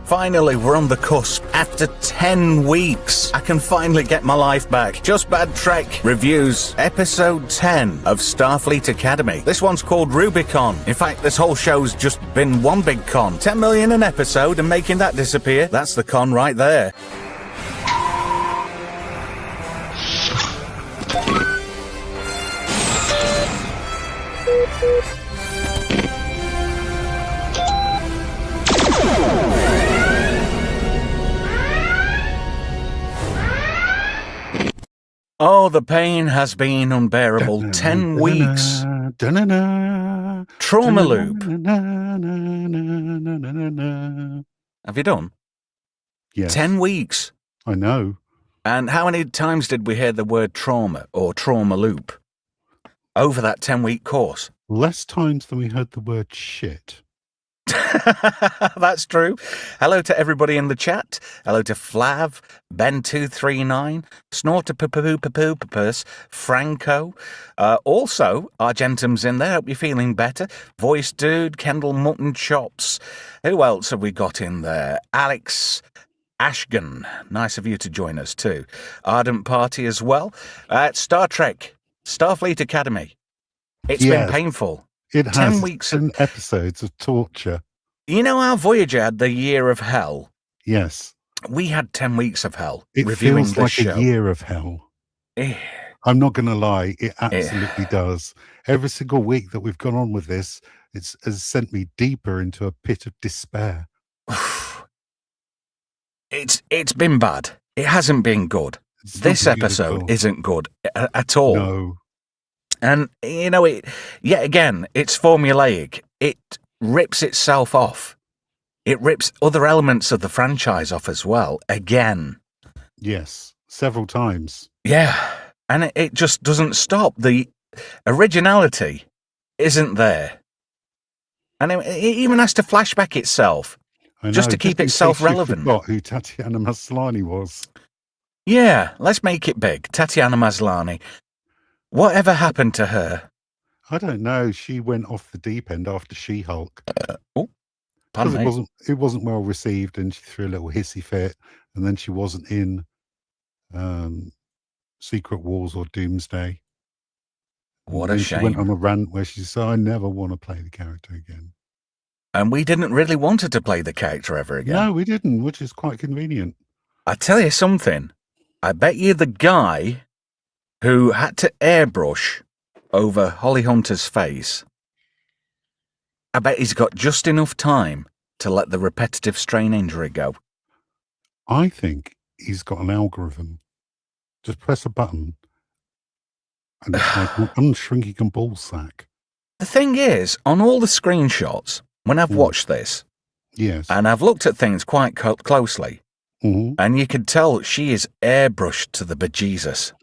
Finally, we're on the cusp. After 10 weeks, I can finally get my life back. Just Bad Trek reviews episode 10 of Starfleet Academy. This one's called Rubicon. In fact, this whole show's just been one big con. 10 million an episode and making that disappear. That's the con right there. Oh, the pain has been unbearable. 10 weeks. Trauma loop. Have you done? Yes. 10 weeks. I know. And how many times did we hear the word trauma or trauma loop over that 10-week course? Less times than we heard the word shit. That's true. Hello to everybody in the chat. Hello to Flav, Ben239, Snorter Franco. Also, Argentum's in there. Hope you're feeling better. Voice Dude, Kendall Mutton Chops. Who else have we got in there? Alex Ashgan. Nice of you to join us too. Ardent Party as well. Star Trek, Starfleet Academy. It's been painful. It has 10 weeks 10 episodes of torture. You know how Voyager had the year of hell? Yes. We had 10 weeks of hell It reviewing feels this like show. a year of hell. I'm not going to lie. It absolutely does. Every single week that we've gone on with this, has sent me deeper into a pit of despair. It's been bad. It hasn't been good. This episode isn't good at all. No. And, you know, yet again, it's formulaic. It rips itself off. It rips other elements of the franchise off as well, again. Yes, several times. Yeah, and it just doesn't stop. The originality isn't there. And it even has to flashback itself just to keep itself relevant. I forgot who Tatiana Maslany was. Yeah, let's make it big. Tatiana Maslany. Whatever happened to her? I don't know. She went off the deep end after She-Hulk. Pardon me? It wasn't well received, and she threw a little hissy fit, and then she wasn't in Secret Wars or Doomsday. What a shame. She went on a rant where she said, I never want to play the character again. And we didn't really want her to play the character ever again. No, we didn't, which is quite convenient. I tell you something. I bet you the guy who had to airbrush over Holly Hunter's face, I bet he's got just enough time to let the repetitive strain injury go. I think he's got an algorithm. Just press a button and it's like an unshrinking ball sack. The thing is, on all the screenshots, when I've watched this, yes, and I've looked at things quite closely, and you can tell she is airbrushed to the bejesus.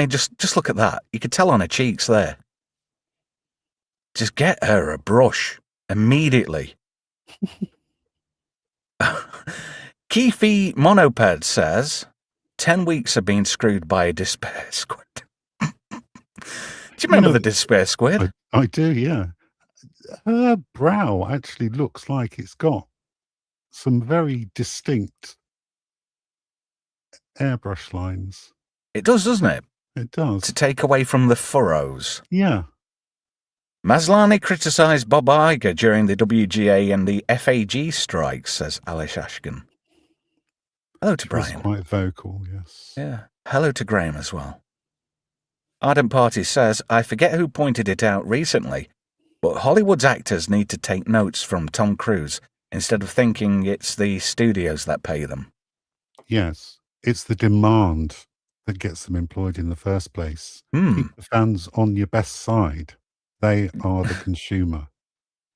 Just look at that. You could tell on her cheeks there. Just get her a brush immediately. Keefy Monoped says, 10 weeks have been screwed by a despair squid. Do you remember the despair squid? I do, yeah. Her brow actually looks like it's got some very distinct airbrush lines. It does, doesn't it? It does. To take away from the furrows. Yeah. Maslany criticised Bob Iger during the WGA and the FAG strikes, says Alice Ashkin. Hello to Brian. She was quite vocal, yes. Yeah. Hello to Graham as well. Ardent Party says, I forget who pointed it out recently, but Hollywood's actors need to take notes from Tom Cruise instead of thinking it's the studios that pay them. Yes. It's the demand that gets them employed in the first place. Keep the fans on your best side. They are the consumer.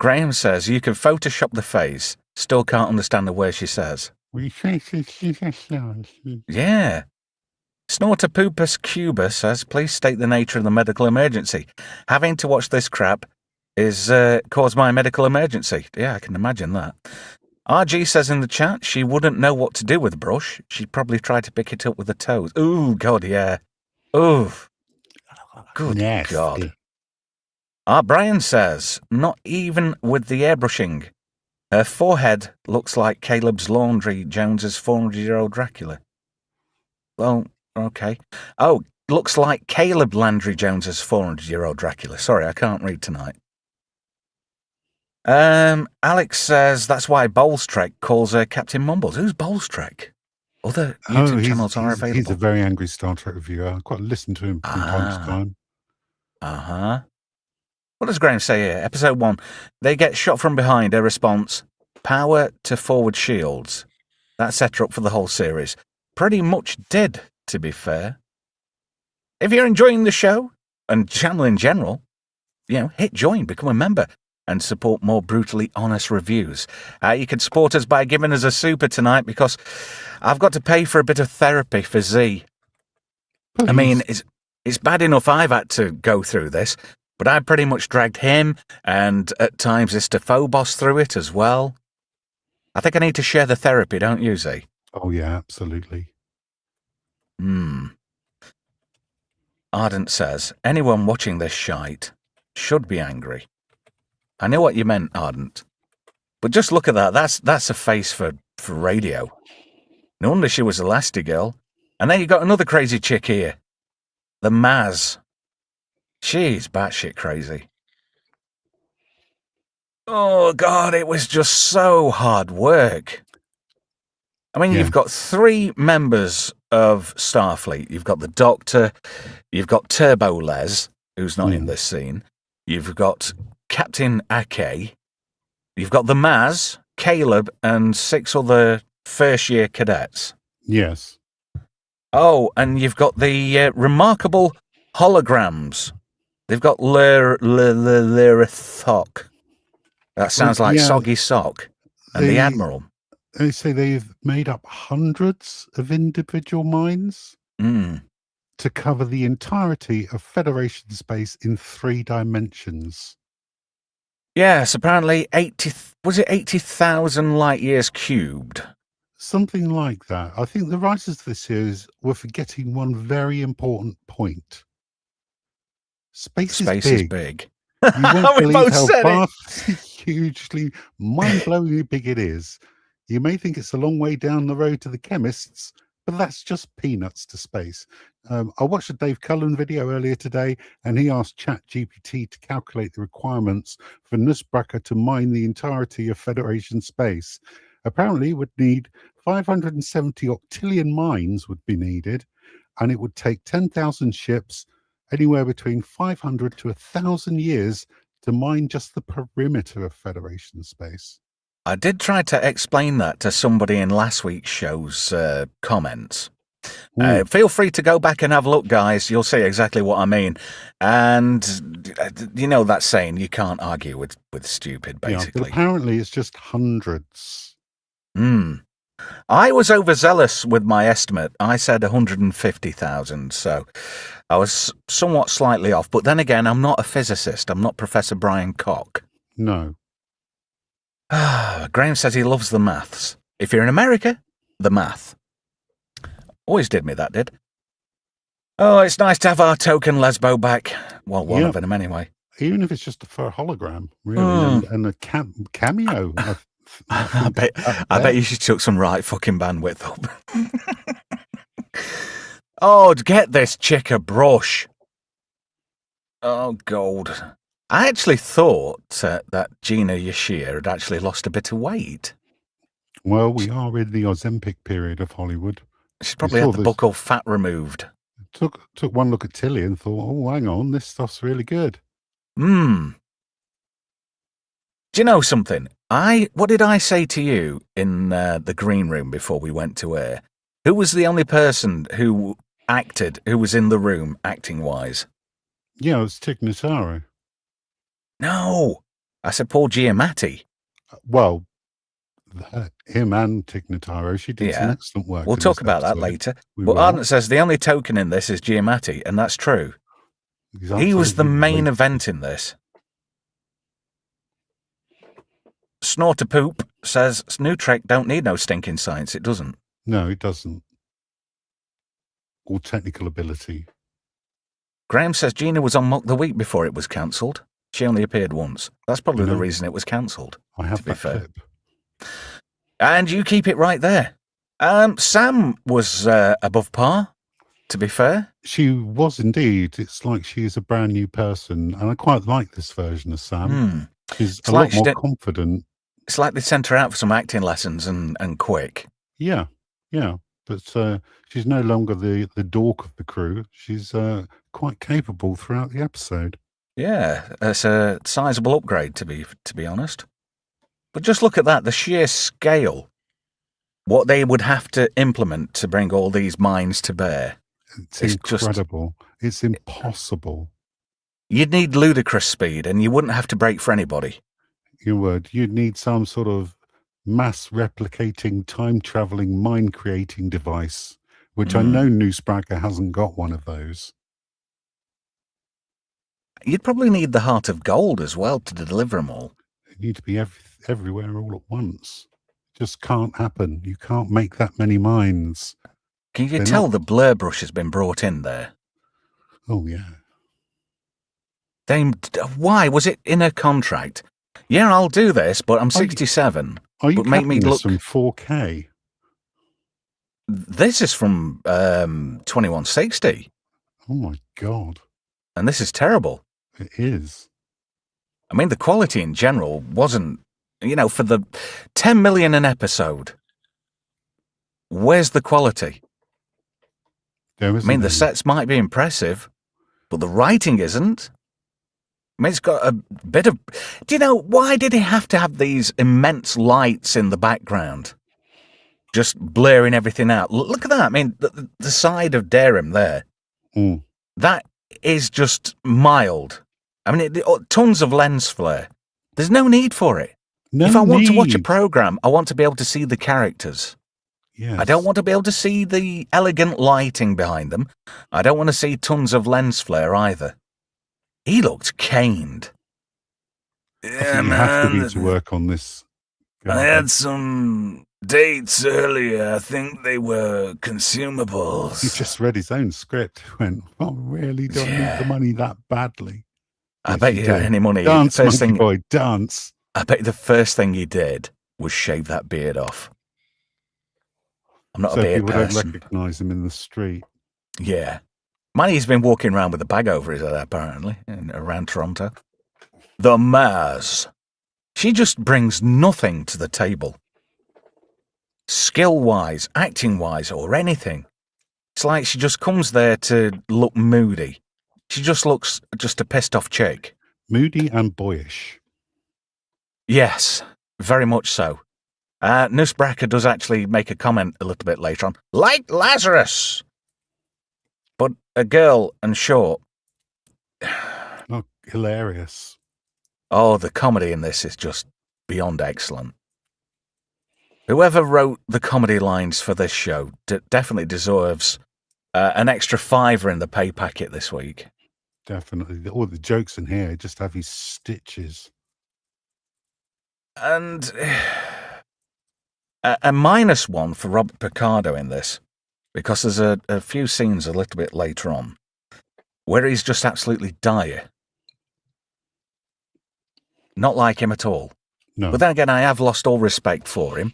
Graham says you can Photoshop the face, still can't understand the words she says. Yeah. Snorter Poopus Cuba says, please state the nature of the medical emergency. Having to watch this crap is caused by a medical emergency. Yeah, I can imagine that. RG says in the chat she wouldn't know what to do with a brush. She'd probably try to pick it up with her toes. Ooh, God, yeah. Ooh. Good Nasty. God. Brian says, not even with the airbrushing. Her forehead looks like Caleb's Laundry Jones's 400-year-old Dracula. Oh, okay. Oh, looks like Caleb Landry Jones's 400-year-old Dracula. Sorry, I can't read tonight. Alex says that's why Bowlestrek calls her Captain Mumbles. Who's Bowlestrek? Other YouTube channels are available. He's a very angry Star Trek reviewer. I quite listen to him from time to time. What does Graham say here? Episode 1. They get shot from behind. A response. Power to forward shields. That set her up for the whole series. Pretty much did, to be fair. If you're enjoying the show and channel in general, hit join, become a member, and support more brutally honest reviews. You can support us by giving us a super tonight because I've got to pay for a bit of therapy for Z. Please. I mean, it's bad enough I've had to go through this, but I pretty much dragged him and at times Mr. Phobos through it as well. I think I need to share the therapy, don't you, Z? Oh, yeah, absolutely. Ardent says, anyone watching this shite should be angry. I know what you meant, Ardent. But just look at that. That's a face for radio. No wonder she was Elastigirl. And then you got another crazy chick here. The Maz. She's batshit crazy. Oh, God, it was just so hard work. I mean, You've got 3 members of Starfleet. You've got the Doctor. You've got Turbo Les, who's not in this scene. You've got Captain Ake. You've got the Maz, Caleb, and 6 other first-year cadets. Yes. Oh, and you've got the remarkable holograms. They've got Lirithok. That sounds like Soggy Sock. And the Admiral. They say they've made up hundreds of individual minds to cover the entirety of Federation space in 3 dimensions. Yes, apparently 80,000 light years cubed? Something like that. I think the writers of this series were forgetting one very important point. Space is big. You won't believe how vastly, hugely, mind-blowingly big it is. You may think it's a long way down the road to the chemists, but that's just peanuts to space. I watched a Dave Cullen video earlier today, and he asked ChatGPT to calculate the requirements for Nusbracker to mine the entirety of Federation space. Apparently, it would need 570 octillion mines would be needed, and it would take 10,000 ships, anywhere between 500 to 1,000 years to mine just the perimeter of Federation space. I did try to explain that to somebody in last week's show's comments. Feel free to go back and have a look, guys. You'll see exactly what I mean. And you know that saying, you can't argue with stupid, basically. But apparently it's just hundreds. I was overzealous with my estimate. I said 150,000, so I was somewhat slightly off. But then again, I'm not a physicist. I'm not Professor Brian Koch. No. Graham says he loves the maths. If you're in America, the math. Always did me, that did. Oh, it's nice to have our token Lesbo back. Well, one of them anyway. Even if it's just for a hologram, really, and a cameo. I bet you she took some right fucking bandwidth up. Oh, get this chick a brush. Oh, gold. I actually thought that Gina Yashir had actually lost a bit of weight. Well, we are in the Ozempic period of Hollywood. She's probably had the buccal fat removed. Took one look at Tilly and thought, oh, hang on, this stuff's really good. Do you know something? What did I say to you in the green room before we went to air? Who was the only person who was in the room acting-wise? Yeah, it was Tig Notaro. No, I said Paul Giamatti. Well, him and Tig Notaro, she did some excellent work. We'll talk about that later. But Ardent says the only token in this is Giamatti, and that's true. Exactly. He was the main event in this. Snorter Poop says New Trek don't need no stinking science. It doesn't. No, it doesn't. Or technical ability. Graham says Gina was on Mock the week before it was cancelled. She only appeared once. That's probably the reason it was cancelled. I have to be that fair. clip. And you keep it right there. Sam was above par, to be fair. She was indeed. It's like she is a brand new person, and I quite like this version of Sam. She's a lot more confident. It's like they sent her out for some acting lessons and quick. Yeah. But she's no longer the dork of the crew. She's quite capable throughout the episode. Yeah, it's a sizable upgrade, to be honest. But just look at that, the sheer scale. What they would have to implement to bring all these minds to bear. It's incredible. It's impossible. You'd need ludicrous speed, and you wouldn't have to brake for anybody. You would. You'd need some sort of mass replicating, time traveling, mind creating device, which I know Newsbracker hasn't got one of those. You'd probably need the heart of gold as well to deliver them all. You need to be everywhere all at once. Just can't happen. You can't make that many minds. Can you tell the blur brush has been brought in there? Oh, yeah. Why? Was it in a contract? Yeah, I'll do this, but I'm 67. Are you make me look from 4K? This is from 2160. Oh, my God. And this is terrible. It is. I mean, the quality in general wasn't, for the 10 million an episode. Where's the quality? The sets might be impressive, but the writing isn't. It's got a bit of... why did he have to have these immense lights in the background? Just blurring everything out. Look at that. The side of Darum there. That is just mild. Tons of lens flare. There's no need for it. If I want to watch a program, I want to be able to see the characters. Yes. I don't want to be able to see the elegant lighting behind them. I don't want to see tons of lens flare either. He looked caned. Yeah, you have to be to work on this. I had some dates earlier. I think they were consumables. He just read his own script. Went, really? Don't need the money that badly. I bet you got any money. Dance, monkey boy, dance. I bet the first thing he did was shave that beard off. I'm not a beard person. People don't recognise him in the street. Yeah. He's been walking around with a bag over his head, apparently, around Toronto. The Mars. She just brings nothing to the table. Skill-wise, acting-wise, or anything. It's like she just comes there to look moody. She just looks just a pissed-off chick. Moody and boyish. Yes, very much so. Nusbracker does actually make a comment a little bit later on. Like Lazarus! But a girl and short. Oh, hilarious. Oh, the comedy in this is just beyond excellent. Whoever wrote the comedy lines for this show definitely deserves an extra $5 in the pay packet this week. Definitely. All the jokes in here just have these stitches. And a -1 for Robert Picardo in this, because there's a few scenes a little bit later on where he's just absolutely dire. Not like him at all. No. But then again, I have lost all respect for him.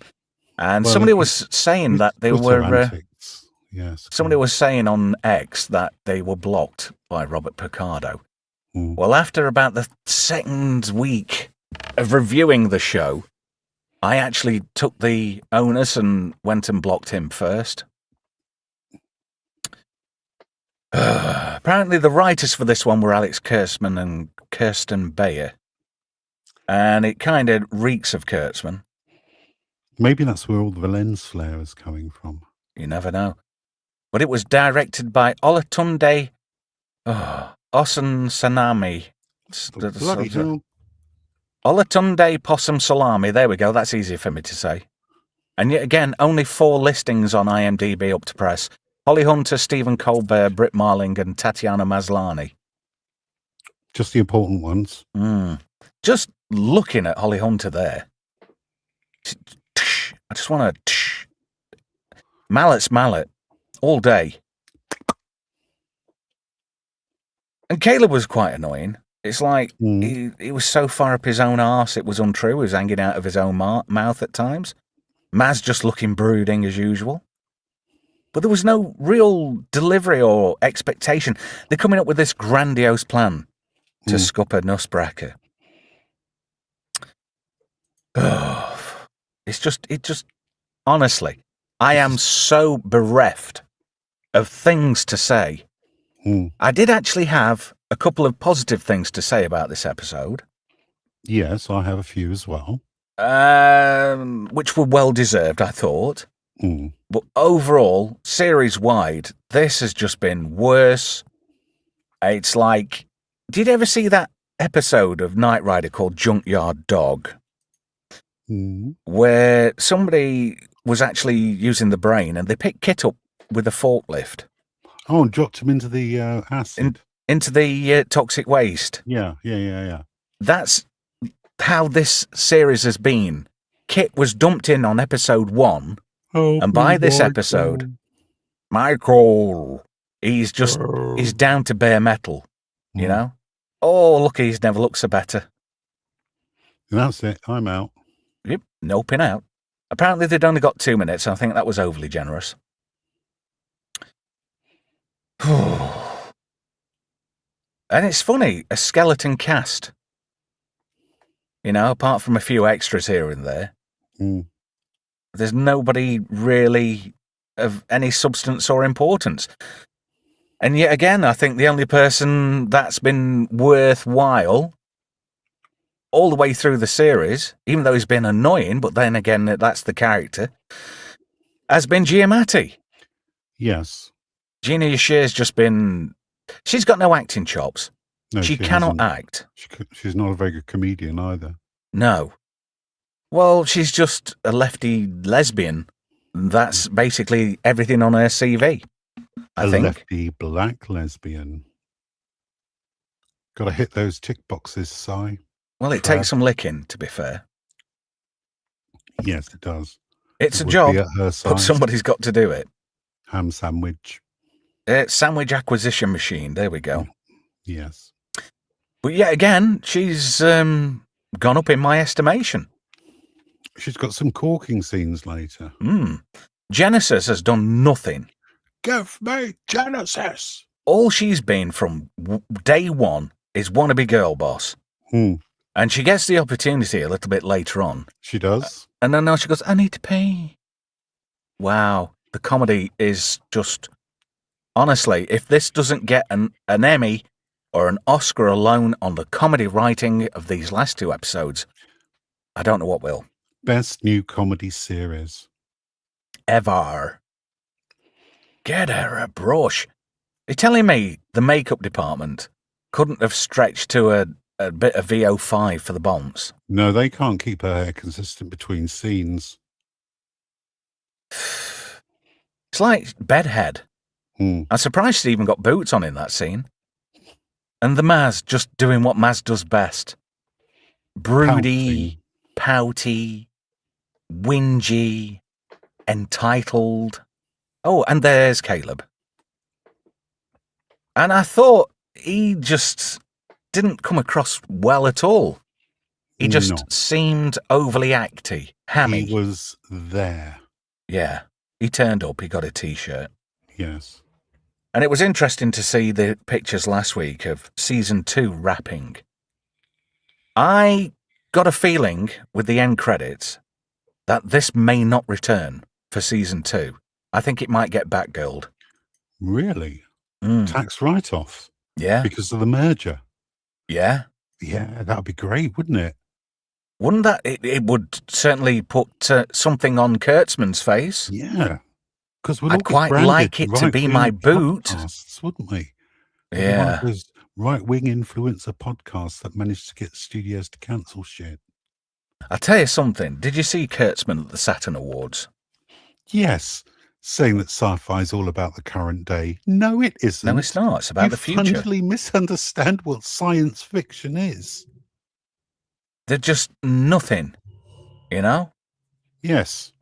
And somebody was saying that they were... Yes. Somebody was saying on X that they were blocked by Robert Picardo. Well, after about the second week of reviewing the show, I actually took the onus and went and blocked him first. Apparently the writers for this one were Alex Kurtzman and Kirsten Bayer. And it kind of reeks of Kurtzman. Maybe that's where all the lens flare is coming from. You never know. But it was directed by Olatunde Osunsanami. Bloody hell. Olatunde Possum Salami. There we go. That's easier for me to say. And yet again, only 4 listings on IMDb up to press. Holly Hunter, Stephen Colbert, Britt Marling, and Tatiana Maslany. Just the important ones. Just looking at Holly Hunter there. I just want to... Mallet. All day. And Caleb was quite annoying. It's like he was so far up his own arse, it was untrue. He was hanging out of his own mouth at times. Maz just looking brooding as usual. But there was no real delivery or expectation. They're coming up with this grandiose plan to scupper Nusbracker. Oh, it just, honestly, I am so bereft of things to say. I did actually have a couple of positive things to say about this episode. Yes, I have a few as well. Which were well deserved, I thought. But overall, series-wide, this has just been worse. It's like, did you ever see that episode of Knight Rider called Junkyard Dog? Where somebody was actually using the brain and they picked Kit up with a forklift. Oh, and dropped him into the acid. Into the toxic waste. Yeah. That's how this series has been. Kit was dumped in on episode 1, and by this episode, Michael, he's down to bare metal, you know? Oh, look, he's never looked so better. And that's it. I'm out. Yep, noping out. Apparently they'd only got 2 minutes. I think that was overly generous. And it's funny, a skeleton cast. You know, apart from a few extras here and there. There's nobody really of any substance or importance. And yet again, I think the only person that's been worthwhile all the way through the series, even though he's been annoying, but then again, that's the character, has been Giamatti. Yes. Gina Yashir's just been... She's got no acting chops. No, she cannot act. She's not a very good comedian either. No. Well, she's just a lefty lesbian. That's basically everything on her CV, I think. A lefty black lesbian. Got to hit those tick boxes, Si. Well, it takes some licking, to be fair. Yes, it does. It's a job, but somebody's got to do it. Ham sandwich. Sandwich acquisition machine. There we go. Yes. But yet again, she's gone up in my estimation. She's got some corking scenes later. Genesis has done nothing. Give me Genesis. All she's been from day one is wannabe girl boss. And she gets the opportunity a little bit later on. She does. And then now she goes, I need to pay. Wow. The comedy is just... Honestly, if this doesn't get an Emmy or an Oscar alone on the comedy writing of these last 2 episodes, I don't know what will. Best new comedy series. Ever. Get her a brush. You're telling me the makeup department couldn't have stretched to a bit of VO5 for the bombs? No, they can't keep her hair consistent between scenes. It's like Bedhead. I'm surprised she even got boots on in that scene. And the Maz just doing what Maz does best. Broody, pouty, whingy, entitled. Oh, and there's Caleb. And I thought he just didn't come across well at all. He just seemed overly acty, hammy. He was there. Yeah. He turned up, he got a T-shirt. Yes. And it was interesting to see the pictures last week of season 2 wrapping. I got a feeling with the end credits that this may not return for season 2. I think it might get Batgirled. Really? Tax write-off? Yeah. Because of the merger? Yeah. Yeah, that'd be great, wouldn't it? Wouldn't that? It would certainly put something on Kurtzman's face. Yeah. Because I'd quite like it to be my boot. Podcasts, wouldn't we? Yeah. One of those right-wing influencer podcasts that managed to get studios to cancel shit. I'll tell you something. Did you see Kurtzman at the Saturn Awards? Yes. Saying that sci-fi is all about the current day. No, it isn't. No, it's not. It's about the future. You fundamentally misunderstand what science fiction is. They're just nothing, you know? Yes.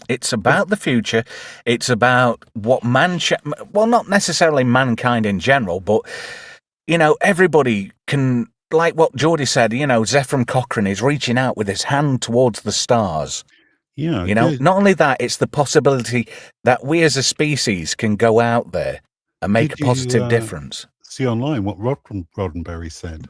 It's about the future. It's about what well, not necessarily mankind in general, but everybody can, like what Geordie said, Zephram Cochrane is reaching out with his hand towards the stars. Yeah. Not only that, it's the possibility that we as a species can go out there and make a positive difference. See online what Roddenberry said.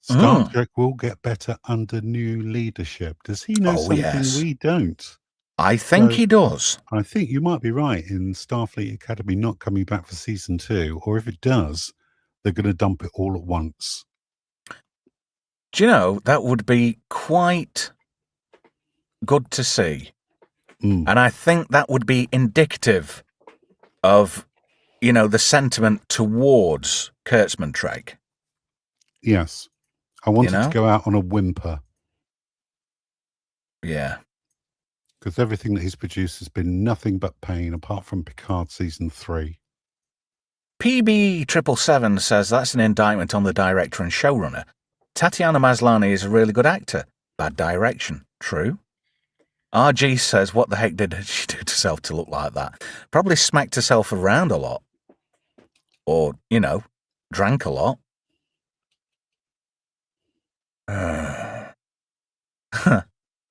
Star Trek will get better under new leadership. Does he know something we don't? I think he does. I think you might be right in Starfleet Academy not coming back for season 2, or if it does, they're going to dump it all at once. Do you know, that would be quite good to see. And I think that would be indicative of, the sentiment towards Kurtzman Trek. Yes. I wanted to go out on a whimper. Yeah. Because everything that he's produced has been nothing but pain, apart from Picard season 3. PB777 says that's an indictment on the director and showrunner. Tatiana Maslany is a really good actor. Bad direction. True. RG says, what the heck did she do to herself to look like that? Probably smacked herself around a lot. Or, drank a lot.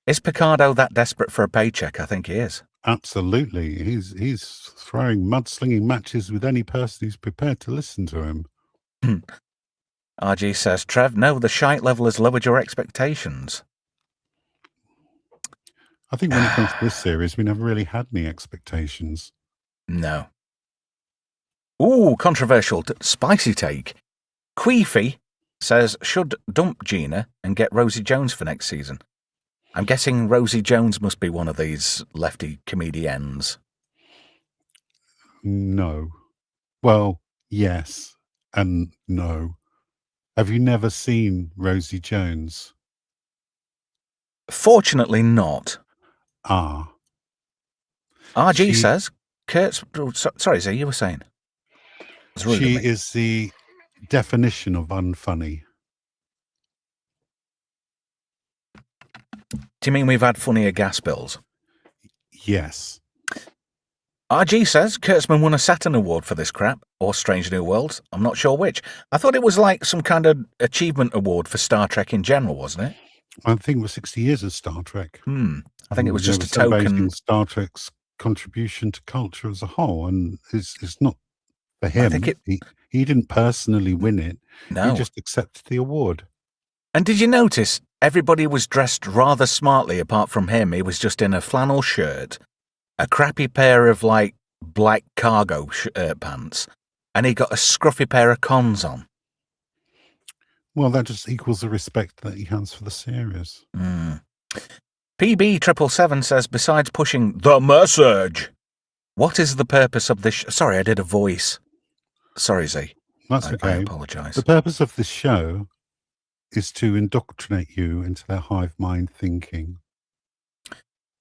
Is Picardo that desperate for a paycheck? I think he is. Absolutely. He's throwing mudslinging matches with any person who's prepared to listen to him. RG says, Trev, no, the shite level has lowered your expectations. I think when it comes to this series, we never really had any expectations. No. Ooh, controversial, spicy take. Queefy says, should dump Gina and get Rosie Jones for next season. I'm guessing Rosie Jones must be one of these lefty comedians. No. Well, yes and no. Have you never seen Rosie Jones? Fortunately not. Ah. RG says, sorry, Zee, you were saying. She is the definition of unfunny. Do you mean we've had funnier gas bills? Yes. RG says Kurtzman won a Saturn award for this crap, or Strange New Worlds. I'm not sure which. I thought it was like some kind of achievement award for Star Trek in general, wasn't it? I think it was 60 years of Star Trek. I think it was just a token. Star Trek's contribution to culture as a whole, and it's not for him. I think he didn't personally win it. No. He just accepted the award. And did you notice everybody was dressed rather smartly apart from him? He was just in a flannel shirt, a crappy pair of black cargo pants, and he got a scruffy pair of cons on. Well, that just equals the respect that he has for the series. PB777 says, besides pushing the message, what is the purpose of this? Sorry, I did a voice. Sorry, Z. That's okay. I apologise. The purpose of this show is to indoctrinate you into their hive mind thinking.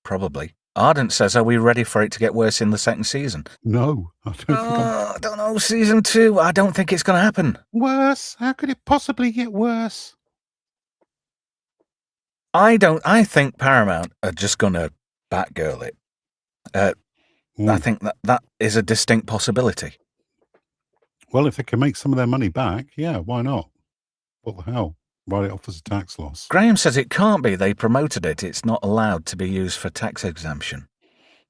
Probably. Ardent says, are we ready for it to get worse in the second season? No, I don't think I don't know. Season 2, I don't think it's going to happen. Worse? How could it possibly get worse? I think Paramount are just going to Batgirl it. I think that is a distinct possibility. Well, if they can make some of their money back, yeah, why not? What the hell? Write it off as a tax loss. Graham says it can't be. They promoted it. It's not allowed to be used for tax exemption.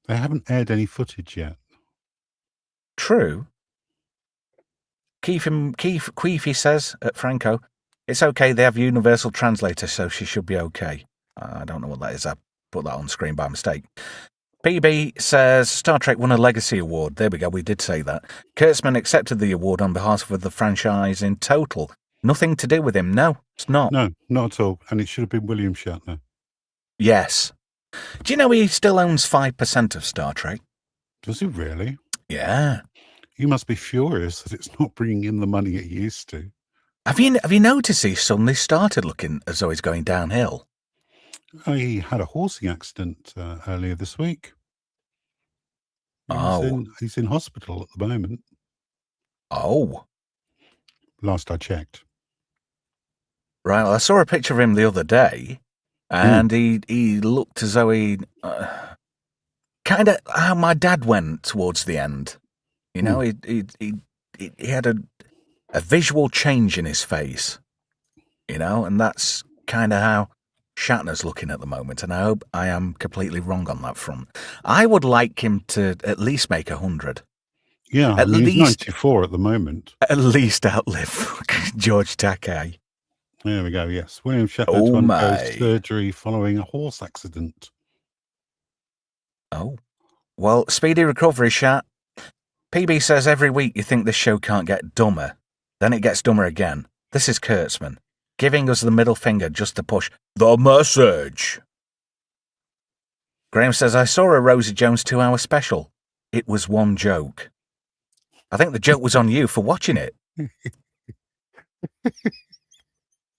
They haven't aired any footage yet. True. Queefy says at Franco, it's okay. They have universal translator, so she should be okay. I don't know what that is. I put that on screen by mistake. PB says Star Trek won a Legacy Award. There we go. We did say that. Kurtzman accepted the award on behalf of the franchise in total. Nothing to do with him. No, it's not. No, not at all. And it should have been William Shatner. Yes. Do you know he still owns 5% of Star Trek? Does he really? Yeah. He must be furious that it's not bringing in the money it used to. Have you noticed he suddenly started looking as though he's going downhill? He had a horsing accident earlier this week. He's in hospital at the moment. Oh. Last I checked. Right, well, I saw a picture of him the other day, and he looked as though he kind of how my dad went towards the end. You know, he had a visual change in his face, and that's kind of how Shatner's looking at the moment, and I hope I am completely wrong on that front. I would like him to at least make 100. Yeah, At he's least 94 at the moment. At least outlive George Takei. There we go, yes. William Shatner Oh undergoes my. surgery following a horse accident. Oh. Well, speedy recovery, Shat. PB says every week you think this show can't get dumber. Then it gets dumber again. This is Kurtzman, giving us the middle finger just to push the message. Graham says, I saw a Rosie Jones 2-hour special. It was one joke. I think the joke was on you for watching it.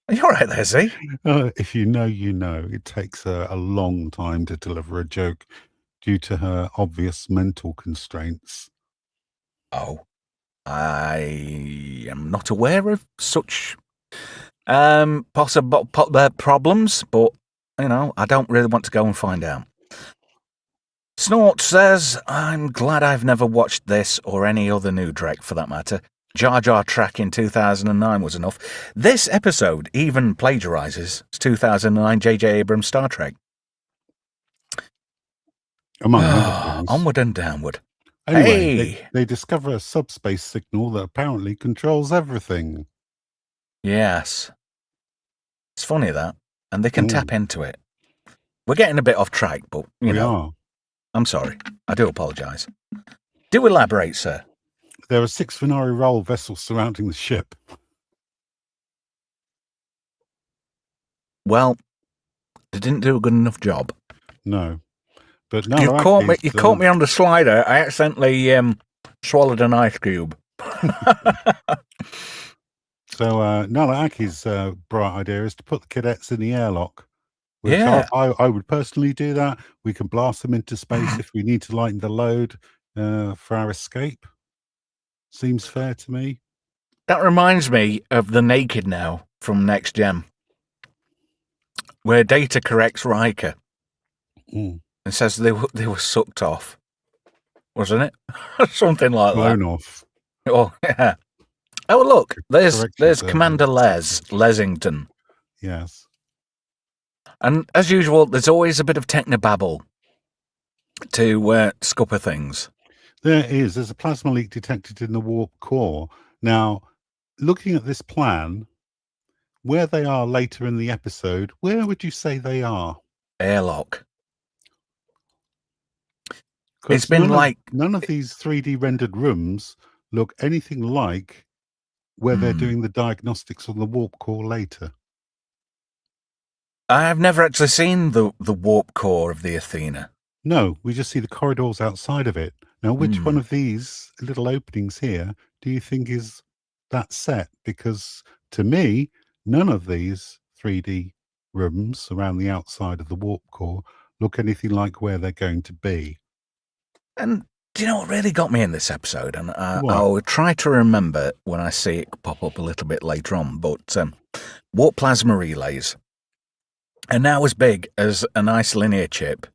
Are you all right there, Z? If you know, you know. It takes her a long time to deliver a joke due to her obvious mental constraints. Oh, I am not aware of such possible problems, but, I don't really want to go and find out. Snort says, I'm glad I've never watched this or any other new Drek for that matter. Jar Jar track in 2009 was enough. This episode even plagiarizes 2009 J.J. Abrams' Star Trek. Among other things. Onward and downward. Anyway, they discover a subspace signal that apparently controls everything. Yes. It's funny that. And they can tap into it. We're getting a bit off track, but, We are. I'm sorry. I do apologise. Do elaborate, sir. There are 6 Venari Roll vessels surrounding the ship. Well, they didn't do a good enough job. No. But no, you caught me on the slider. I accidentally swallowed an ice cube. So Nalaaki's bright idea is to put the cadets in the airlock. Which Yeah. I would personally do that. We can blast them into space if we need to lighten the load for our escape. Seems fair to me. That reminds me of the Naked Now from Next Gen, where Data corrects Riker and says they were sucked off, wasn't it? Something like Blown that. off. Oh yeah. Oh look, there's Commander Lesington. Yes. And as usual, there's always a bit of technobabble to scupper things. There is. There's a plasma leak detected in the warp core. Now, looking at this plan, where they are later in the episode, where would you say they are? Airlock. It's been none of these 3D rendered rooms look anything like where they're doing the diagnostics on the warp core later. I've never actually seen the warp core of the Athena. No, we just see the corridors outside of it. Now, which one of these little openings here do you think is that set? Because to me, none of these 3D rooms around the outside of the warp core look anything like where they're going to be. And do you know what really got me in this episode? And I'll try to remember when I see it pop up a little bit later on. But warp plasma relays are now as big as a nice linear chip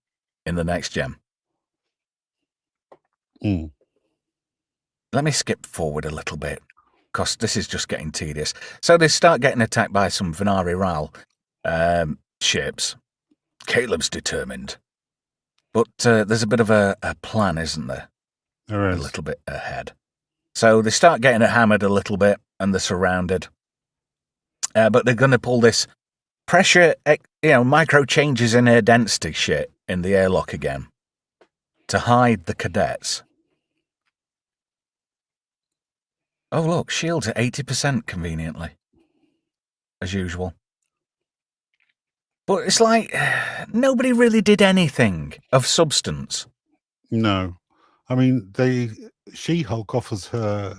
in the Next Gen. Let me skip forward a little bit, because this is just getting tedious. So they start getting attacked by some Venari Ral ships. Caleb's determined. But there's a bit of a plan, isn't there? There is. A little bit ahead. So they start getting it hammered a little bit, and they're surrounded. But they're going to pull this pressure, micro changes in air density shit in the airlock again to hide the cadets. Oh, look, shields at 80% conveniently, as usual. But it's like nobody really did anything of substance. No. I mean, She-Hulk offers her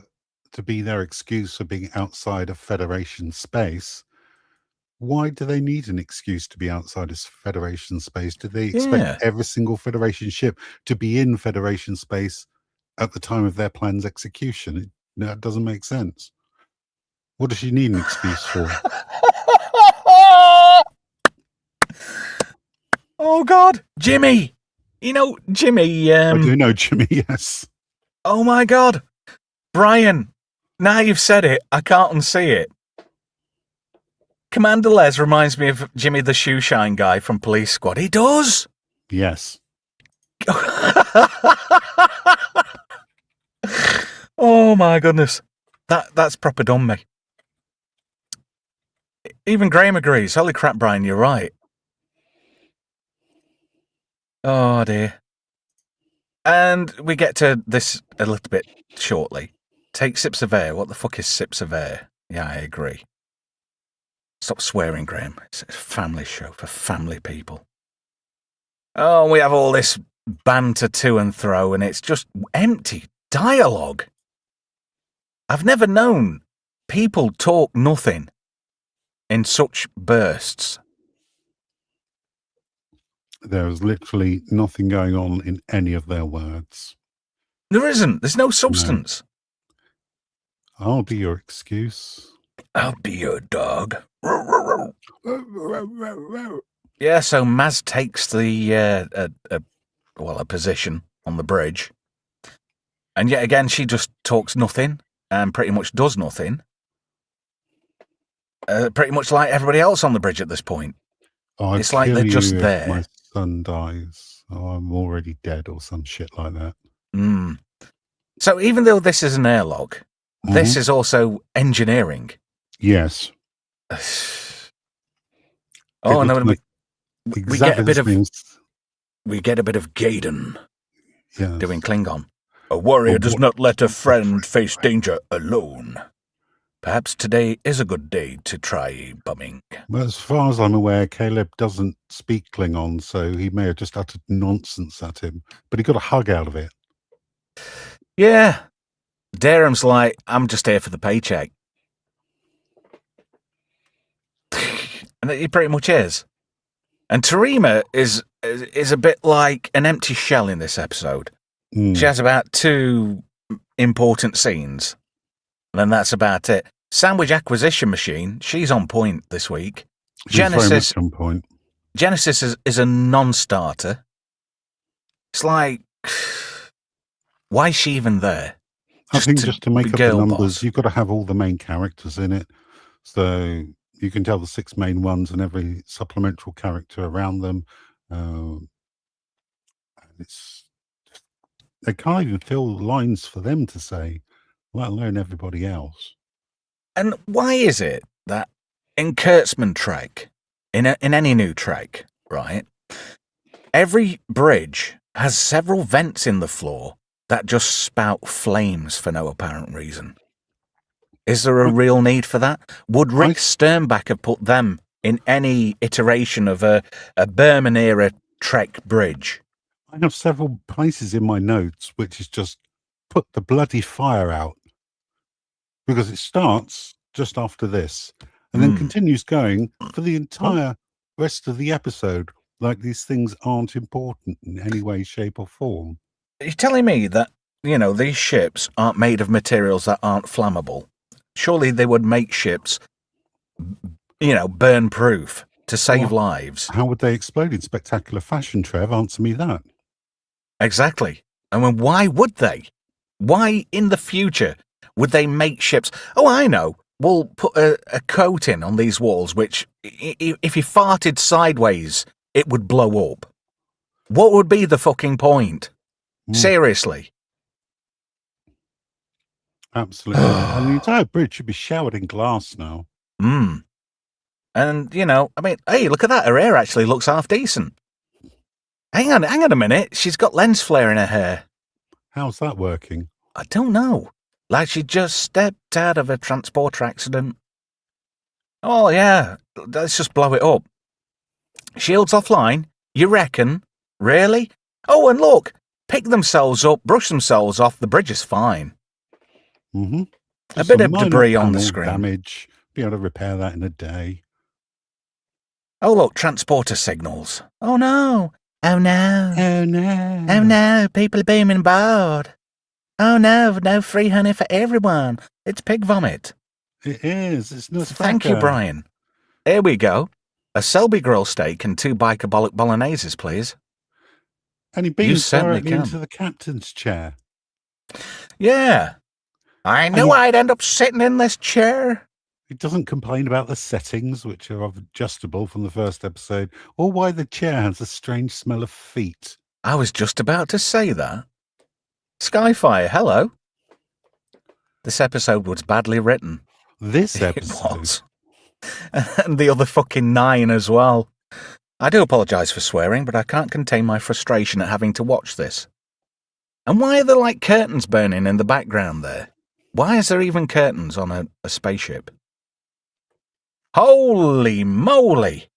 to be their excuse for being outside of Federation space. Why do they need an excuse to be outside of Federation space? Do they expect every single Federation ship to be in Federation space at the time of their plan's execution? That doesn't make sense. What does she need an excuse for? Oh, God. Jimmy. Jimmy. I do know Jimmy, yes. Oh, my God. Brian. Now you've said it, I can't unsee it. Commander Les reminds me of Jimmy the Shoe Shine guy from Police Squad. He does! Yes. Oh my goodness. That's proper done me. Even Graham agrees. Holy crap, Brian, you're right. Oh dear. And we get to this a little bit shortly. Take sips of air. What the fuck is sips of air? Yeah, I agree. Stop swearing, Graham. It's a family show for family people. Oh, we have all this banter to and fro, and it's just empty dialogue. I've never known people talk nothing in such bursts. There was literally nothing going on in any of their words. There isn't. There's no substance. No. I'll be your excuse. I'll be your dog. Yeah, so Maz takes the a position on the bridge, and yet again she just talks nothing and pretty much does nothing. Pretty much like everybody else on the bridge at this point. It's like they're just there. My son dies. Oh, I'm already dead, or some shit like that. So even though this is an airlock, this is also engineering. Yes. Oh no! We get a bit of Gaiden doing Klingon. A warrior does not let a friend face danger alone. Perhaps today is a good day to try bumming. Well, as far as I'm aware, Caleb doesn't speak Klingon, so he may have just uttered nonsense at him, but he got a hug out of it. Yeah. Darham's like, I'm just here for the paycheck. And he pretty much is. And Terima is a bit like an empty shell in this episode. She has about 2 important scenes. And then that's about it. Sandwich Acquisition Machine, she's on point this week. She's very much on point. Genesis is a non-starter. It's like, why is she even there? I think just to make up the numbers, boss. You've got to have all the main characters in it. So you can tell the 6 main ones and every supplemental character around them. They can't even fill lines for them to say, let alone everybody else. And why is it that in Kurtzman Trek, in any new Trek, right, every bridge has several vents in the floor that just spout flames for no apparent reason? Is there a real need for that? Would Rick Sternbach have put them in any iteration of a Berman-era Trek bridge? I have several places in my notes which is just put the bloody fire out, because it starts just after this and then continues going for the entire rest of the episode, like these things aren't important in any way, shape or form. Are you telling me that, these ships aren't made of materials that aren't flammable? Surely they would make ships, burn proof to save lives. How would they explode in spectacular fashion, Trev? Answer me that. Exactly. I mean, why would they? Why in the future would they make ships? Oh, I know. We'll put a coating on these walls, which, if you farted sideways, it would blow up. What would be the fucking point? Seriously. Absolutely. And the entire bridge should be showered in glass now. And, hey, look at that. Her hair actually looks half decent. Hang on a minute. She's got lens flare in her hair. How's that working? I don't know. Like she just stepped out of a transporter accident. Oh, yeah. Let's just blow it up. Shields offline? You reckon? Really? Oh, and look. Pick themselves up, brush themselves off. The bridge is fine. A bit of debris on the screen. Damage. Be able to repair that in a day. Oh, look. Transporter signals. Oh, no. Oh, no. Oh, no. Oh, no. People are booming aboard. Oh, no. No free honey for everyone. It's pig vomit. It is. It's nostalgia. Thank you, Brian. Here we go. A Selby grill steak and 2 bicarbolic bologneses, please. And he beams directly into the captain's chair. Yeah. I knew I'd end up sitting in this chair. It doesn't complain about the settings, which are adjustable from the first episode, or why the chair has a strange smell of feet. I was just about to say that. Skyfire, hello. This episode was badly written. This It episode? was. And the other fucking 9 as well. I do apologise for swearing, but I can't contain my frustration at having to watch this. And why are there like curtains burning in the background there? Why is there even curtains on a spaceship? Holy moly!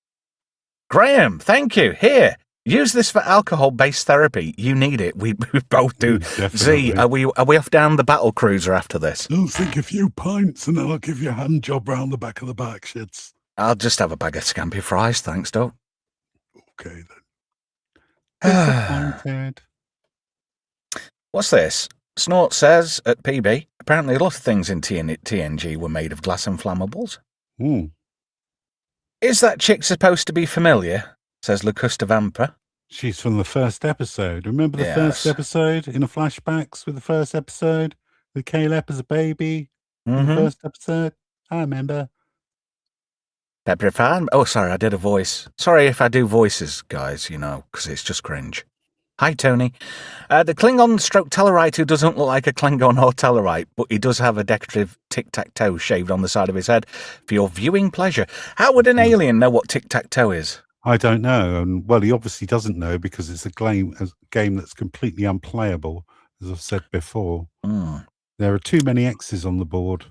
Graham, thank you. Here, use this for alcohol-based therapy. You need it. We both do. Definitely. Z, are we off down the battle cruiser after this? I'll think a few pints and then I'll give you a hand job round the back of the back shits. I'll just have a bag of scampi fries, thanks, Doc. Okay, then. Disappointed. What's this? Snort says at PB, apparently a lot of things in TNG were made of glass and flammables. Is that chick supposed to be familiar? Says Locusta Vampa. She's from the first episode. Remember the first episode in the flashbacks with the first episode? With Caleb as a baby? In the first episode? I remember. Petrified. Oh, sorry, I did a voice. Sorry if I do voices, guys, because it's just cringe. Hi, Tony. The Klingon stroke Tellarite who doesn't look like a Klingon or Tellarite, but he does have a decorative tic-tac-toe shaved on the side of his head for your viewing pleasure. How would an alien know what tic-tac-toe is? I don't know. And, well, he obviously doesn't know because it's a game that's completely unplayable, as I've said before. There are too many X's on the board.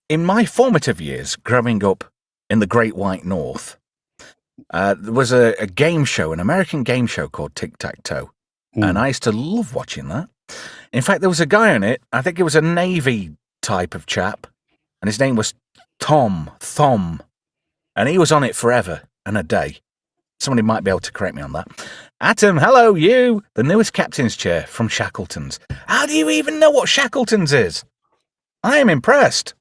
In my formative years, growing up in the Great White North, there was a game show, an American game show called Tic-Tac-Toe. And I used to love watching that. In fact, there was a guy on it, I think it was a Navy type of chap, and his name was Thom. And he was on it forever and a day. Somebody might be able to correct me on that. Atom, hello, you, the newest captain's chair from Shackleton's. How do you even know what Shackleton's is? I am impressed.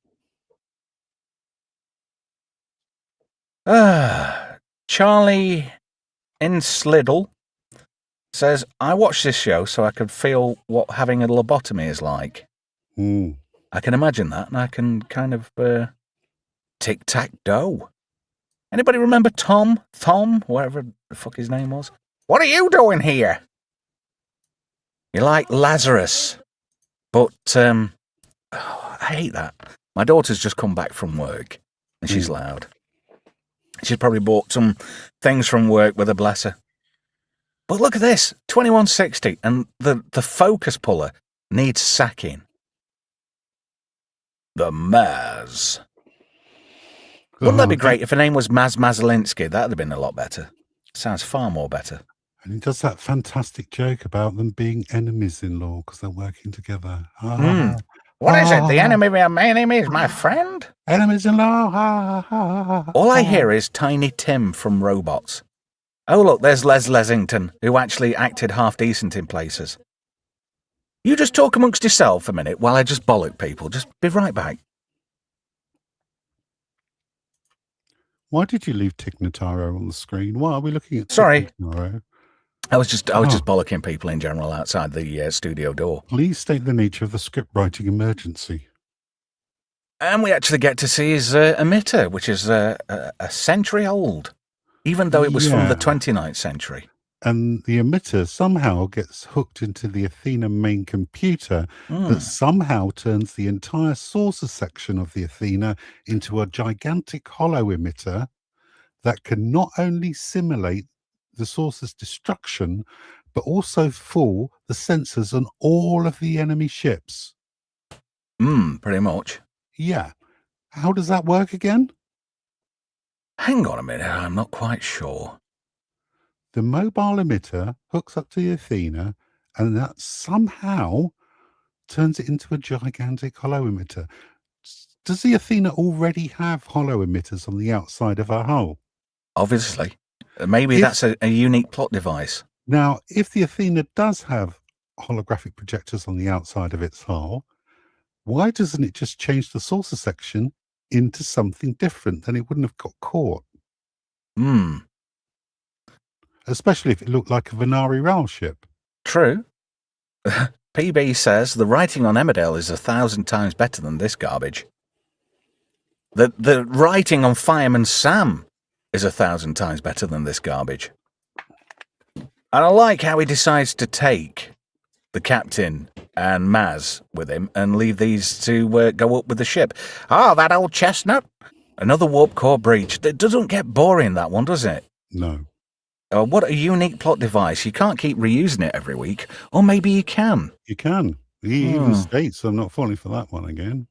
Charlie in Sliddle says, I watched this show so I could feel what having a lobotomy is like. I can imagine that, and I can kind of tic-tac-toe. Anybody remember Thom, whatever the fuck his name was? What are you doing here? You're like Lazarus. But, I hate that. My daughter's just come back from work, and she's loud. She's probably bought some things from work with her, bless her. But look at this, 2160, and the focus puller needs sacking. The Maz. Wouldn't that be great if her name was Maz Mazalinsky? That'd have been a lot better. Sounds far more better. And he does that fantastic joke about them being enemies-in-law because they're working together. What is it? The enemy of my enemy is my friend? Enemies-in-law. All I hear is Tiny Tim from Robots. Oh, look, there's Les Lesington, who actually acted half decent in places. You just talk amongst yourself a minute while I just bollock people. Just be right back. Why did you leave Tig Notaro on the screen? Why are we looking at Sorry. Tig Notaro? I was just bollocking people in general outside the studio door. Please state the nature of the script writing emergency. And we actually get to see his emitter, which is a century old, even though it was from the 29th century. And the emitter somehow gets hooked into the Athena main computer that somehow turns the entire saucer section of the Athena into a gigantic hollow emitter that can not only simulate the saucer's destruction, but also fool the sensors on all of the enemy ships. Pretty much. Yeah. How does that work again? Hang on a minute, I'm not quite sure. The mobile emitter hooks up to the Athena, and that somehow turns it into a gigantic hollow emitter. Does the Athena already have hollow emitters on the outside of her hull? Obviously. Maybe that's a unique plot device. Now, if the Athena does have holographic projectors on the outside of its hull, why doesn't it just change the saucer section into something different? Then it wouldn't have got caught. Especially if it looked like a Venari rail ship. True. PB says the writing on Emmerdale is 1,000 times better than this garbage. The writing on Fireman Sam is 1,000 times better than this garbage. And I like how he decides to take the captain and Maz with him and leave these to go up with the ship. Ah, that old chestnut. Another warp core breach. It doesn't get boring, that one, does it? No. What a unique plot device. You can't keep reusing it every week. Or maybe you can. You can. He even states, I'm not falling for that one again.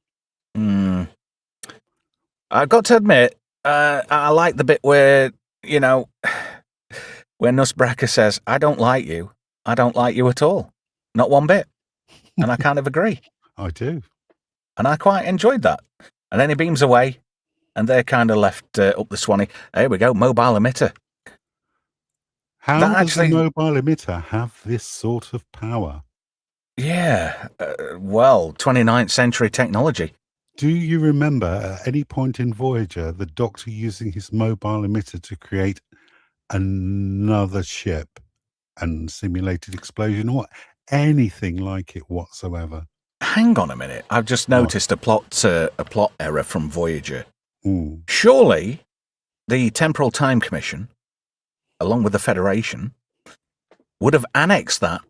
I've got to admit, I like the bit where, where Nusbracker says, I don't like you. I don't like you at all. Not one bit. And I kind of agree. I do. And I quite enjoyed that. And then he beams away, and they're kind of left up the Swanee. Here we go, mobile emitter. How does a mobile emitter have this sort of power? Yeah, 29th century technology. Do you remember at any point in Voyager the Doctor using his mobile emitter to create another ship and simulated explosion or anything like it whatsoever? Hang on a minute. I've just noticed a plot error from Voyager. Ooh. Surely the Temporal Time Commission, along with the Federation, would have annexed that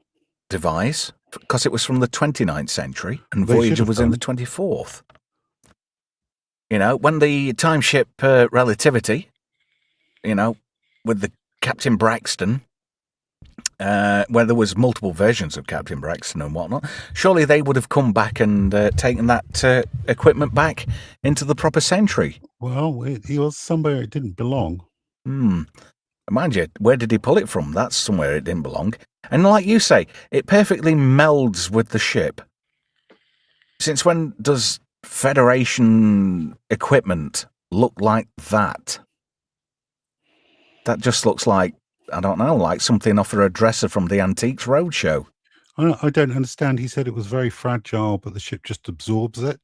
device because it was from the 29th century and Voyager was in the 24th. When the time ship relativity, with the Captain Braxton, where there was multiple versions of Captain Braxton and whatnot, surely they would have come back and taken that equipment back into the proper century. Well, he was somewhere it didn't belong. Mind you, where did he pull it from? That's somewhere it didn't belong. And like you say, it perfectly melds with the ship. Since when does Federation equipment look like that? That just looks like, I don't know, like something off a dresser from the Antiques Roadshow. I don't understand. He said it was very fragile, but the ship just absorbs it.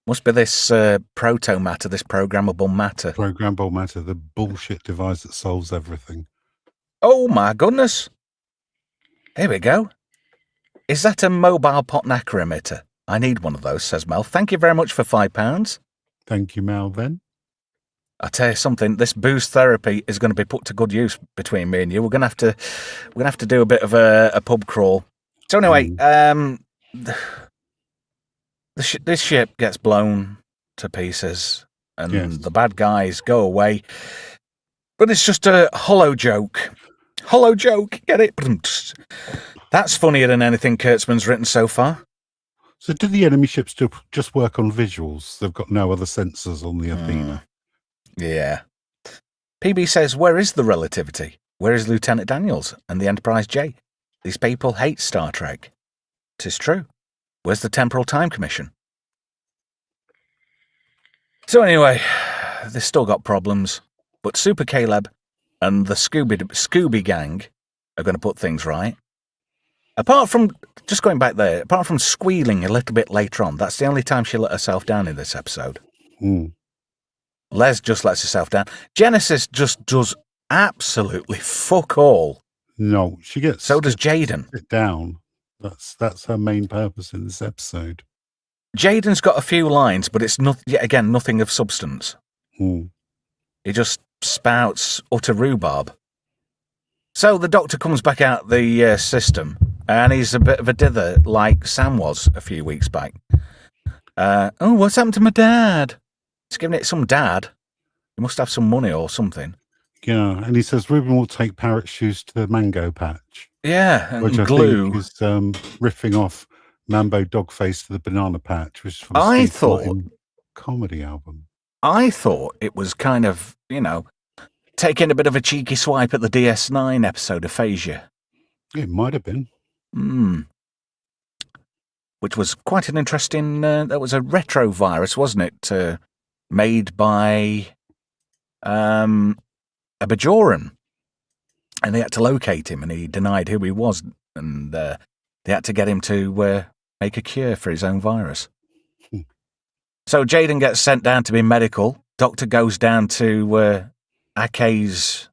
Must be this proto-matter, this programmable matter. Programmable matter, the bullshit device that solves everything. Oh my goodness. Here we go. Is that a mobile Potnacker emitter? I need one of those, says Mel. Thank you very much for £5. Thank you, Mel, then. I tell you something, this boost therapy is going to be put to good use between me and you. We're going to have to do a bit of a pub crawl. So anyway, this ship gets blown to pieces, and the bad guys go away. But it's just a hollow joke. Hollow joke, get it? That's funnier than anything Kurtzman's written so far. So do the enemy ships just work on visuals? They've got no other sensors on the Athena. Yeah. PB says, where is the relativity? Where is Lieutenant Daniels and the Enterprise J? These people hate Star Trek. 'Tis true. Where's the Temporal Time Commission? So anyway, they've still got problems, but Super Caleb and the Scooby gang are going to put things right. Apart from, just going back there, apart from squealing a little bit later on, that's the only time she let herself down in this episode. Les just lets herself down. Genesis just does absolutely fuck all. No, she gets... So does Jaden. Sit down. That's her main purpose in this episode. Jaden's got a few lines, but it's yet again nothing of substance. He just spouts utter rhubarb. So the Doctor comes back out the system, and he's a bit of a dither like Sam was a few weeks back. Oh, what's happened to my dad? He's giving it some dad. He must have some money or something. Yeah, and he says Ruben will take parrot shoes to the mango patch. Yeah, and which I glue. think is riffing off Mambo Dogface to the banana patch, which is from I Steve thought Martin comedy album. I thought it was kind of, taking a bit of a cheeky swipe at the DS9 episode Aphasia. It might have been. Which was quite an interesting, that was a retrovirus, wasn't it? Made by a Bajoran. And they had to locate him, and he denied who he was. And they had to get him to make a cure for his own virus. So Jaden gets sent down to be medical. Doctor goes down to Ake's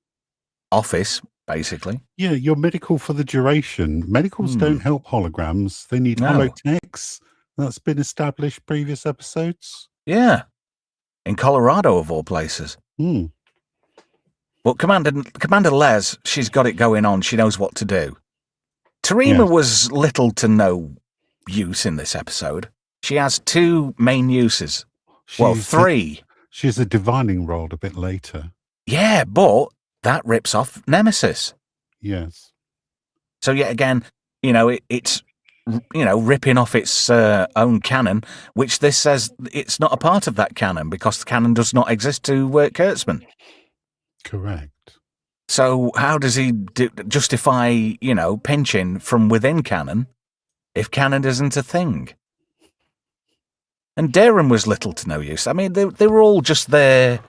office, basically. Yeah, you're medical for the duration. Medicals don't help holograms. They need holotechs. That's been established previous episodes. Yeah. In Colorado, of all places. But Commander Les, she's got it going on. She knows what to do. Tarima was little to no use in this episode. She has 2 main uses. Well, 3. She's a divining rod a bit later. Yeah, but that rips off Nemesis. Yes. So yet again, it's ripping off its own canon, which this says it's not a part of that canon because the canon does not exist to Kurtzman. Correct. So how does he justify, pinching from within canon if canon isn't a thing? And Darren was little to no use. I mean, they were all just there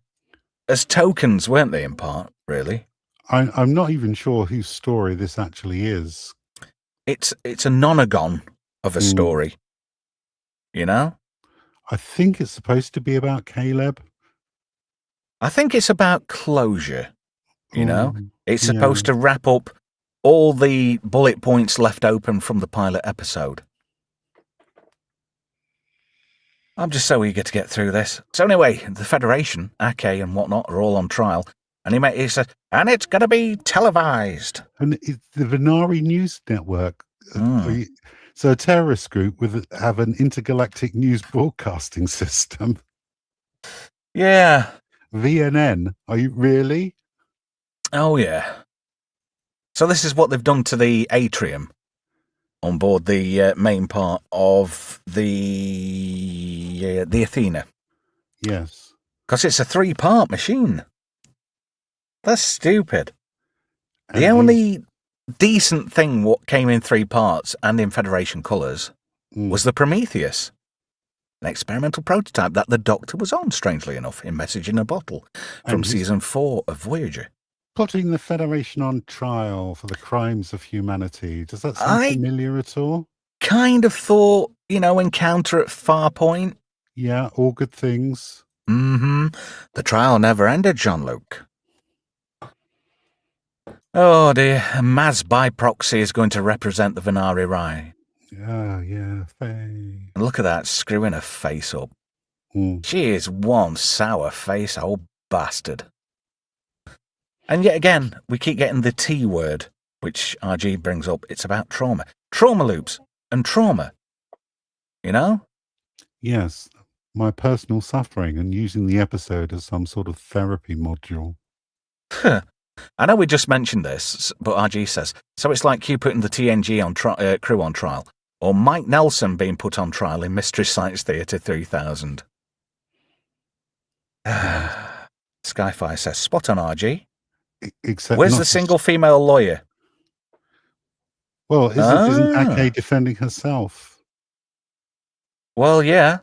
as tokens, weren't they, in part, really? I'm not even sure whose story this actually is. It's a nonagon of a story, I think it's supposed to be about Caleb. I think it's about closure, It's supposed to wrap up all the bullet points left open from the pilot episode. I'm just so eager to get through this. So anyway, the Federation, Ake and whatnot are all on trial. And he said, and it's going to be televised. And it's the Venari News Network. So a terrorist group have an intergalactic news broadcasting system. Yeah. VNN. Are you really? Oh, yeah. So this is what they've done to the atrium on board the main part of the Athena. Yes. Because it's a 3-part machine. That's stupid. And the only decent thing what came in 3 parts and in Federation colours was the Prometheus, an experimental prototype that the Doctor was on, strangely enough, in Message in a Bottle from season 4 of Voyager. Putting the Federation on trial for the crimes of humanity. Does that sound familiar at all? Kind of thought, Encounter at Farpoint. Yeah, all good things. The trial never ended, Jean-Luc. Oh dear, Maz by proxy is going to represent the Venari Rai. Yeah. And look at that, screwing her face up. She is one sour face, old bastard. And yet again, we keep getting the T word, which RG brings up. It's about trauma. Trauma loops and trauma. Yes, my personal suffering and using the episode as some sort of therapy module. I know we just mentioned this, but RG says, so it's like you putting the TNG crew on trial, or Mike Nelson being put on trial in Mystery Science Theater 3000. Sci-Fi says, spot on, RG. Where's the single female lawyer? Well, isn't Ake defending herself? Well, yeah.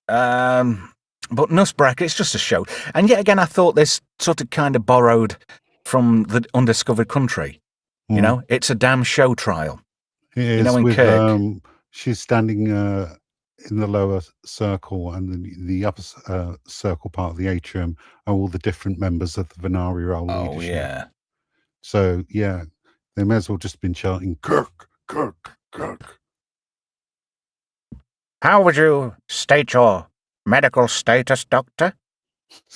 But Nussbrack, it's just a show. And yet again, I thought this sort of kind of borrowed from the Undiscovered Country. It's a damn show trial. It is in with, Kirk. She's standing in the lower circle, and the upper circle part of the atrium are all the different members of the Venari role leadership. Oh, yeah. So, yeah, they may as well just been shouting, Kirk, Kirk, Kirk. How would you state your medical status, Doctor?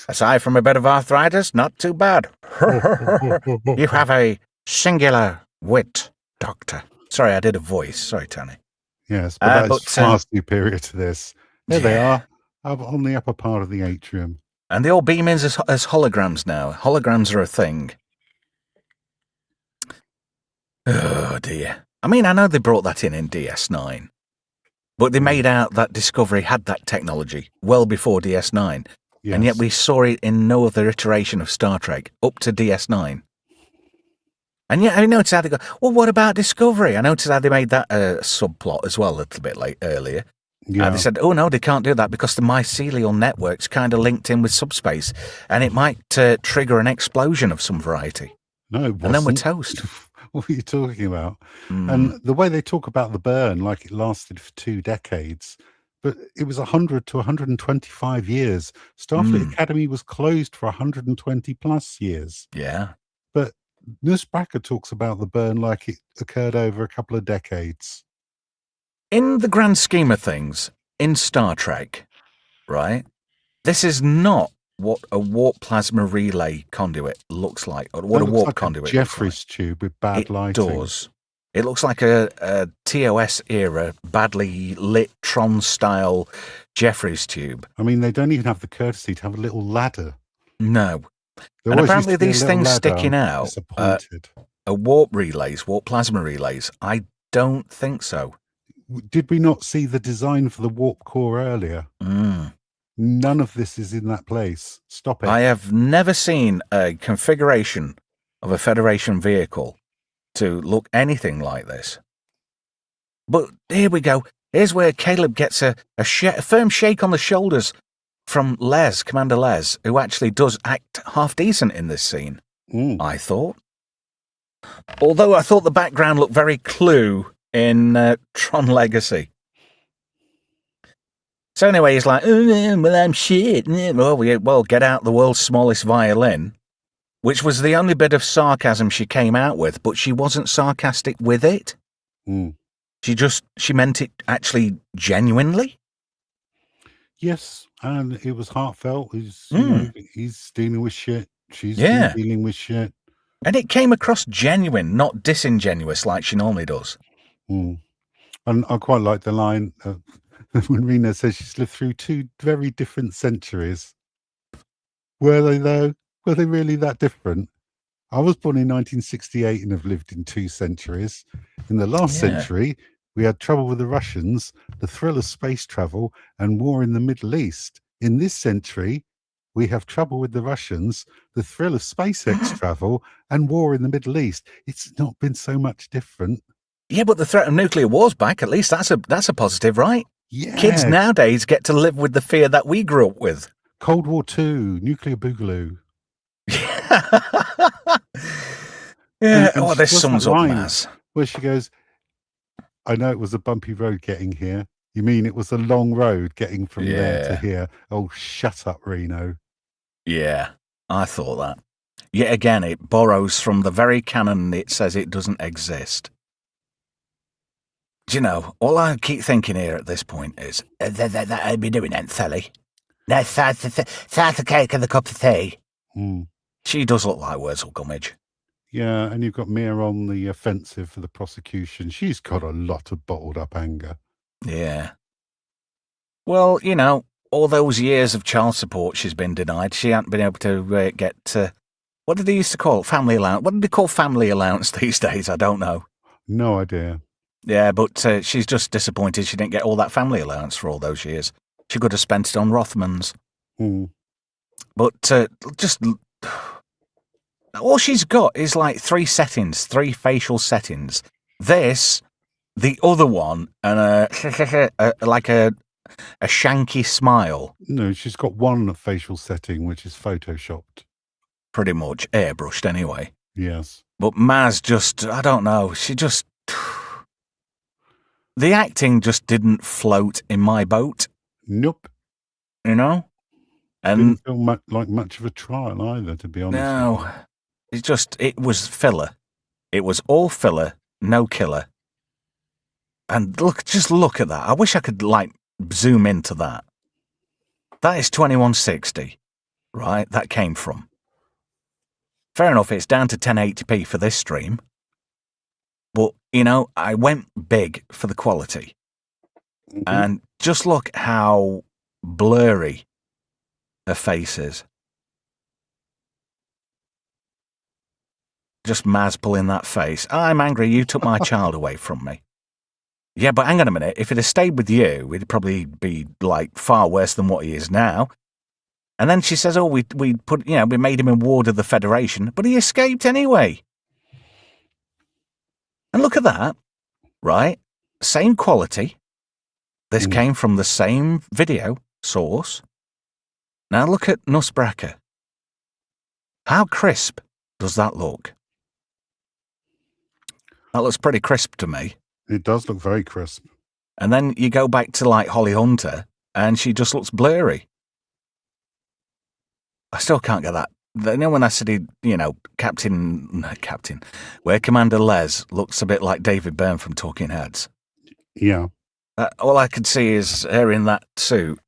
Aside from a bit of arthritis, not too bad. You have a singular wit, Doctor. Sorry, I did a voice. Sorry, Tony. Yes, but that's far superior to this. There they are, up on the upper part of the atrium. And they all beam in as holograms now. Holograms are a thing. Oh, dear. I mean, I know they brought that in DS9. But they made out that Discovery had that technology well before DS9. Yes. And yet we saw it in no other iteration of Star Trek up to DS9. And yet I noticed how they go, well, what about Discovery? I noticed how they made that subplot as well a little bit earlier. Yeah. They said, oh, no, they can't do that because the mycelial network's kind of linked in with subspace and it might trigger an explosion of some variety. No, it wasn't. And then we're toast. What are you talking about? And the way they talk about the burn, like it lasted for 2 decades, but it was 100 to 125 years. Starfleet Academy was closed for 120 plus years. Yeah. But Nusbracker talks about the burn like it occurred over a couple of decades. In the grand scheme of things, in Star Trek, right, this is not what a warp plasma relay conduit looks like, or what That a looks warp like a conduit looks like. Jeffries tube with bad It lighting. does. It looks like a TOS era, badly lit Tron-style Jeffries tube. I mean, they don't even have the courtesy to have a little ladder. No. There And always apparently used to be a these little things ladder. sticking I'm out disappointed. are warp plasma relays. I don't think so. Did we not see the design for the warp core earlier? None of this is in that place. Stop it. I have never seen a configuration of a Federation vehicle to look anything like this. But here we go. Here's where Caleb gets a firm shake on the shoulders from Les, Commander Les, who actually does act half decent in this scene, I thought. Although I thought the background looked very Clue in Tron Legacy. So anyway, he's like, oh, well, I'm shit. Well, get out the world's smallest violin, which was the only bit of sarcasm she came out with, but she wasn't sarcastic with it. She meant it actually genuinely. Yes, and it was heartfelt. He's, you know, he's dealing with shit. She's dealing with shit. And it came across genuine, not disingenuous like she normally does. And I quite like the line when Rena says she's lived through 2 very different centuries. Were they, though? Were they really that different? I was born in 1968 and have lived in 2 centuries. In the last century, we had trouble with the Russians, the thrill of space travel, and war in the Middle East. In this century, we have trouble with the Russians, the thrill of SpaceX travel, and war in the Middle East. It's not been so much different. Yeah, but the threat of nuclear war's back. At least that's a positive, right? Yeah. Kids nowadays get to live with the fear that we grew up with. Cold War II, nuclear boogaloo. And this sums up Maz. Where she goes, I know it was a bumpy road getting here. You mean it was a long road getting from there to here? Oh, shut up, Reno. Yeah, I thought that. Yet again, it borrows from the very canon it says it doesn't exist. Do you know, all I keep thinking here at this point is, that I'd be doing it, Sally. That's the cake and the cup of tea. She does look like Wurzel Gummidge. Yeah, and you've got Mia on the offensive for the prosecution. She's got a lot of bottled up anger. Yeah. Well, you know, all those years of child support she's been denied, she hasn't been able to get, what did they used to call it? Family allowance. What did they call family allowance these days? I don't know. No idea. Yeah, but she's just disappointed she didn't get all that family allowance for all those years. She could have spent it on Rothmans. But just... all she's got is like 3 settings, 3 facial settings. This, the other one, and like a shanky smile. No, she's got one facial setting, which is photoshopped. Pretty much airbrushed anyway. Yes. But Maz just, I don't know, she just... the acting just didn't float in my boat. Nope. You know? And didn't feel like much of a trial either, to be honest. No. It was filler. It was all filler, no killer. And just look at that. I wish I could, zoom into that. That is 2160, right? That came from. Fair enough, it's down to 1080p for this stream. But, you know, I went big for the quality. And just look how blurry her face is. Just Maz pulling that face. I'm angry you took my child away from me. Yeah, but hang on a minute. If it had stayed with you, it'd probably be, far worse than what he is now. And then she says, we made him a ward of the Federation, but he escaped anyway. And look at that, right? Same quality. This came from the same video source. Now look at Nusbracker. How crisp does that look? That looks pretty crisp to me. It does look very crisp. And then you go back to Holly Hunter and she just looks blurry. I still can't get that when I said where Commander Les looks a bit like David Byrne from Talking Heads. Yeah. All I could see is her in that suit.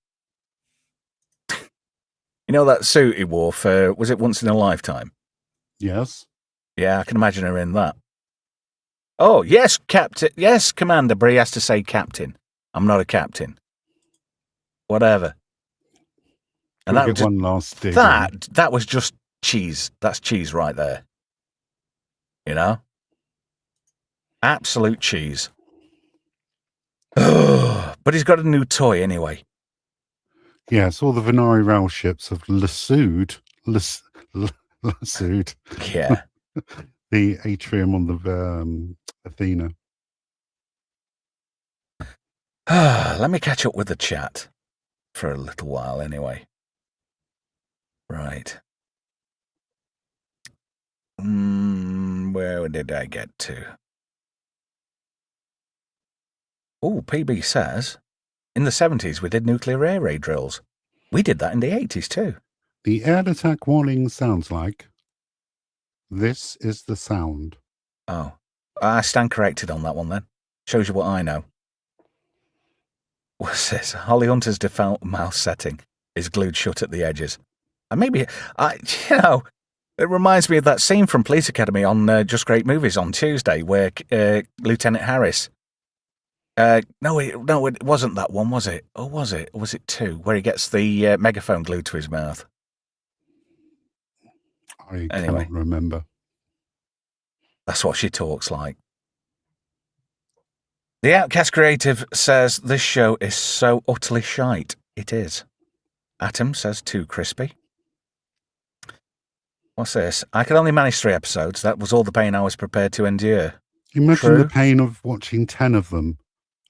You know that suit he wore for, was it Once in a Lifetime? Yes. Yeah, I can imagine her in that. Oh, yes, Captain. Yes, Commander, but he has to say Captain. I'm not a captain. Whatever. And We'll that get was one last dig. that was just cheese. That's cheese right there. You know? Absolute cheese. But he's got a new toy anyway. Yes, all the Venari rail ships have lassoed Yeah. the atrium on the Athena. Let me catch up with the chat for a little while anyway. Right. Where did I get to? Oh, PB says, in the 70s we did nuclear air raid drills. We did that in the 80s too. The air attack warning sounds like, this is the sound. Oh, I stand corrected on that one then. Shows you what I know. What's this? Holly Hunter's default mouse setting is glued shut at the edges. And maybe, it reminds me of that scene from Police Academy on Just Great Movies on Tuesday where Lieutenant Harris... No, it wasn't that one, was it? Or was it? Or was it 2, where he gets the megaphone glued to his mouth? I cannot remember. That's what she talks like. The Outcast Creative says this show is so utterly shite. It is. Atom says too crispy. What's this? I could only manage 3 episodes. That was all the pain I was prepared to endure. Imagine the pain of watching 10 of them,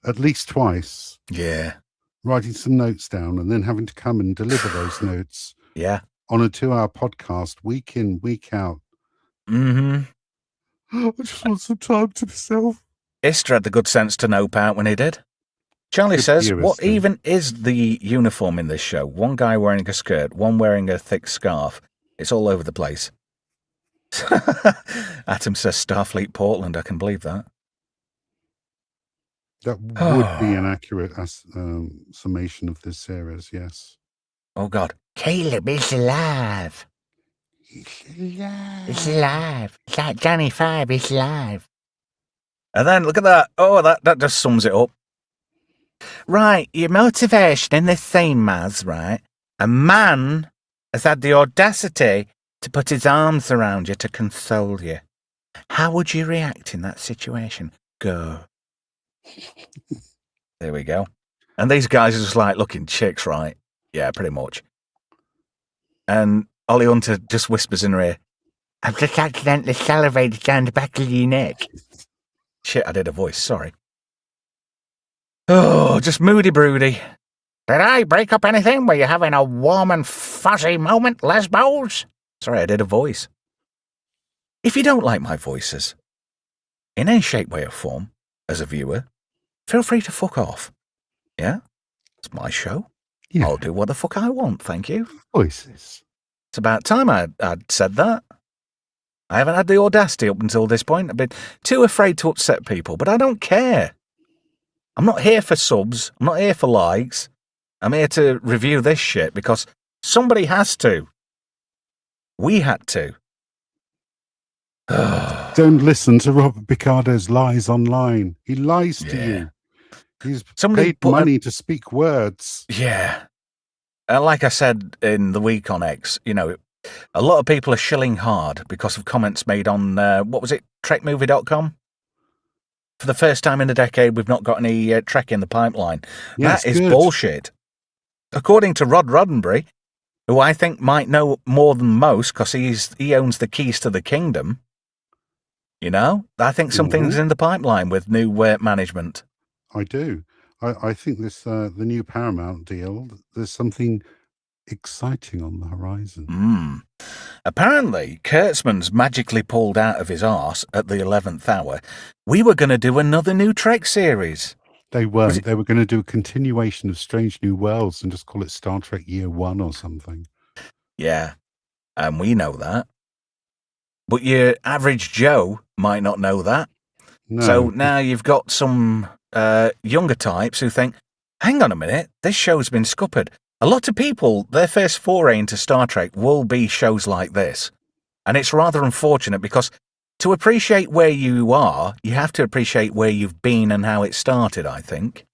at least twice. Yeah. Writing some notes down and then having to come and deliver those notes. Yeah. On a 2-hour podcast, week in, week out. Mm-hmm. I just want some time to myself. Ister had the good sense to nope out when he did. Charlie says, what even is the uniform in this show? One guy wearing a skirt, one wearing a thick scarf. It's all over the place. Atom says Starfleet Portland. I can believe that. That would be an accurate summation of this series, yes. Oh, God. Caleb is alive. It's alive. It's like Johnny 5, it's alive. And then, look at that. Oh, that just sums it up. Right, your motivation in this scene, Maz, right? A man has had the audacity to put his arms around you to console you. How would you react in that situation? Go. There we go. And these guys are just like looking chicks, right? Yeah, pretty much. And Ollie Hunter just whispers in her ear, I've just accidentally salivated down the back of your neck. Shit, I did a voice, sorry. Oh, just moody broody. Did I break up anything? Were you having a warm and fuzzy moment, Lesbos? Sorry, I did a voice. If you don't like my voices, in any shape, way or form, as a viewer, feel free to fuck off. Yeah? It's my show. Yeah. I'll do what the fuck I want, thank you. Voices. It's about time I'd said that. I haven't had the audacity up until this point. I've been too afraid to upset people, but I don't care. I'm not here for subs. I'm not here for likes. I'm here to review this shit because somebody has to. We had to. Don't listen to Robert Picardo's lies online. He lies to you. He's paid money to speak words. Yeah. Like I said in the week on X, a lot of people are shilling hard because of comments made on, what was it, trekmovie.com? For the first time in a decade, we've not got any Trek in the pipeline. Yes, that is bullshit. According to Rod Roddenberry, who I think might know more than most because he owns the keys to the kingdom, I think something's in the pipeline with new management. I do. I think this the new Paramount deal, there's something exciting on the horizon. Apparently, Kurtzman's magically pulled out of his arse at the 11th hour. We were going to do another new Trek series. They weren't. They were going to do a continuation of Strange New Worlds and just call it Star Trek Year 1 or something. Yeah. and we know that. But your average Joe might not know that. No. So now you've got some younger types who think, hang on a minute, this show's been scuppered. A lot of people, their first foray into Star Trek will be shows like this. And it's rather unfortunate because to appreciate where you are, you have to appreciate where you've been and how it started, I think.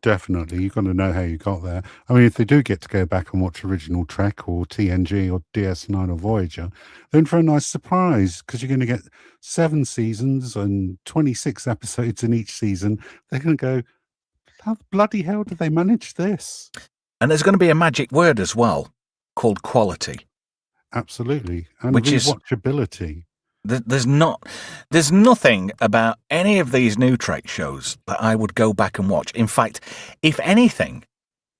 Definitely. You've got to know how you got there. I mean, if they do get to go back and watch original Trek or TNG or DS9 or Voyager, they're in for a nice surprise because you're going to get 7 seasons and 26 episodes in each season. They're going to go, how the bloody hell did they manage this? And there's going to be a magic word as well called quality. Absolutely. And which rewatchability. There's nothing about any of these new Trek shows that I would go back and watch. In fact, if anything,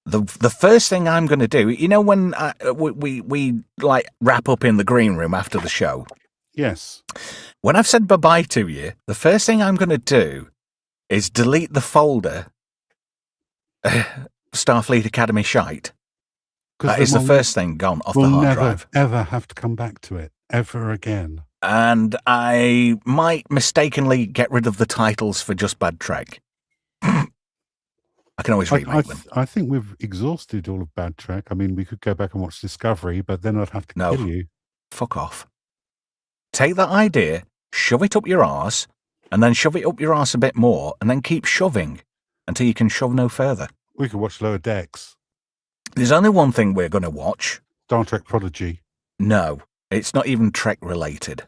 the first thing I'm going to do, you know, when we like wrap up in the green room after the show. Yes. When I've said bye-bye to you, the first thing I'm going to do is delete the folder Starfleet Academy shite. That is the first thing gone off the hard drive. We'll never, ever have to come back to it, ever again. And I might mistakenly get rid of the titles for just Bad Trek. I can always remake them. I think we've exhausted all of Bad Trek. I mean, we could go back and watch Discovery, but then I'd have to kill you. Fuck off. Take that idea, shove it up your arse, and then shove it up your arse a bit more, and then keep shoving until you can shove no further. We could watch Lower Decks. There's only one thing we're going to watch. Star Trek Prodigy. No, it's not even Trek related.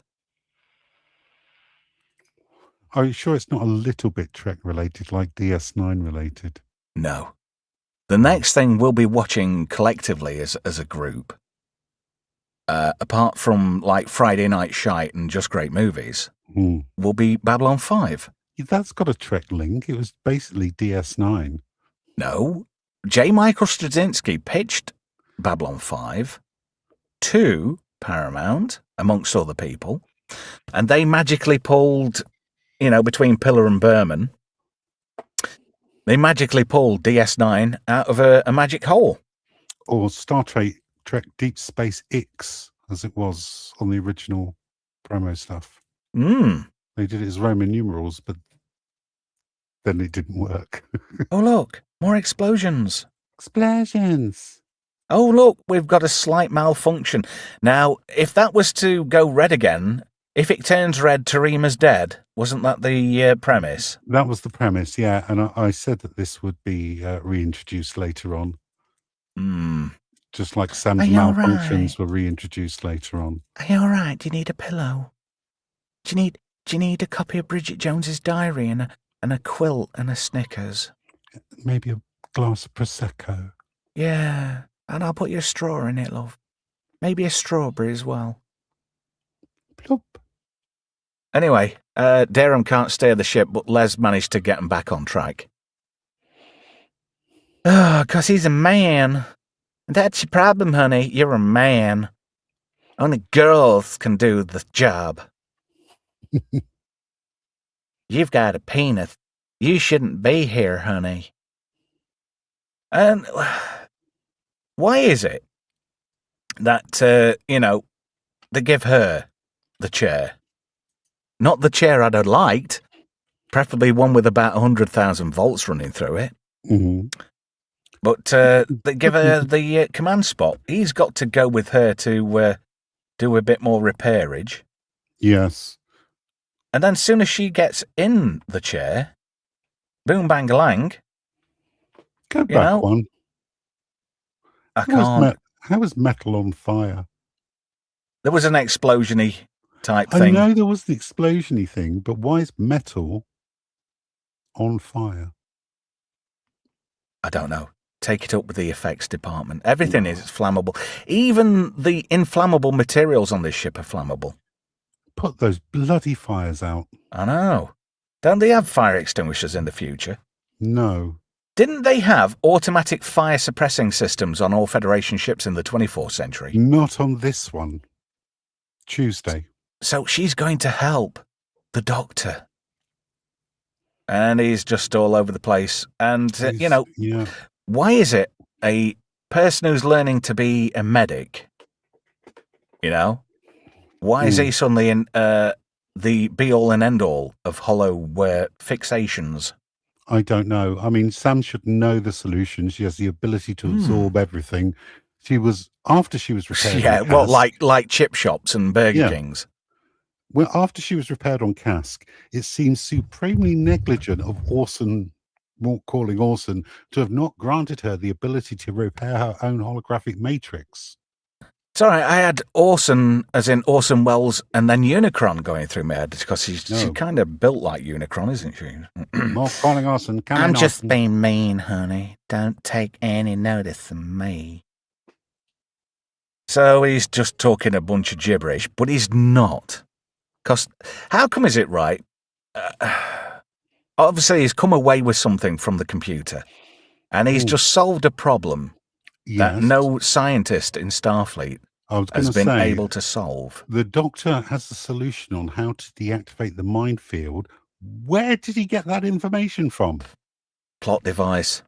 Are you sure it's not a little bit Trek related, like DS9 related? No. The next thing we'll be watching collectively as a group, apart from like Friday Night Shite and Just Great Movies, will be Babylon 5. That's got a Trek link. It was basically DS9. No. J. Michael Straczynski pitched Babylon 5 to Paramount, amongst other people, and they magically pulled, you know, between Pillar and Berman, they magically pulled DS9 out of a magic hole. Or Star Trek Deep Space X, as it was on the original promo stuff. They did it as Roman numerals, but then it didn't work. Oh, look, more explosions. Explosions. Oh, look, we've got a slight malfunction. Now, if that was to go red again, if it turns red, Tarima's dead. Wasn't that the premise? That was the premise, yeah. And I said that this would be reintroduced later on. Just like Sam's malfunctions were reintroduced later on. Are you all right? Do you need a pillow? Do you need a copy of Bridget Jones's diary and a quilt and a Snickers? Maybe a glass of Prosecco. Yeah, and I'll put your straw in it, love. Maybe a strawberry as well. Plop. Anyway, Derham can't steer the ship, but Les managed to get him back on track. Oh, 'cause he's a man. That's your problem, honey. You're a man. Only girls can do the job. You've got a penis. You shouldn't be here, honey. And why is it that, you know, they give her the chair? Not the chair I'd have liked, preferably one with about 100,000 volts running through it. Mm-hmm. But they give her the command spot. He's got to go with her to do a bit more repairage. Yes. And then as soon as she gets in the chair, boom, bang, lang. Go back one. I can't. How was metal on fire? There was an explosion-y type thing. I know there was the explosion-y thing, but why is metal on fire? I don't know. Take it up with the effects department. Everything is flammable. Even the inflammable materials on this ship are flammable. Put those bloody fires out. I know. Don't they have fire extinguishers in the future? No. Didn't they have automatic fire suppressing systems on all Federation ships in the 24th century? Not on this one. Tuesday. So she's going to help the Doctor. And he's just all over the place. And, you know, why is it a person who's learning to be a medic You know? Why is he suddenly in the be-all and end-all of hollow fixations? I don't know. I mean, Sam should know the solution. She has the ability to absorb everything. After she was repaired on Yeah, well, Cask. like chip shops and Burger Yeah. Kings. Well, after she was repaired on Cask, it seems supremely negligent of Orson, calling Orson, to have not granted her the ability to repair her own holographic matrix. Sorry, I had Orson, as in Orson Welles, and then Unicron going through my head because she's kind of built like Unicron, isn't she? More calling Orson. I'm just being mean, honey. Don't take any notice of me. So he's just talking a bunch of gibberish, but he's not. Because how come is it right? Obviously, he's come away with something from the computer, and he's just solved a problem that no scientist in Starfleet has been able to solve. The Doctor has the solution on how to deactivate the minefield. Where did he get that information from? Plot device.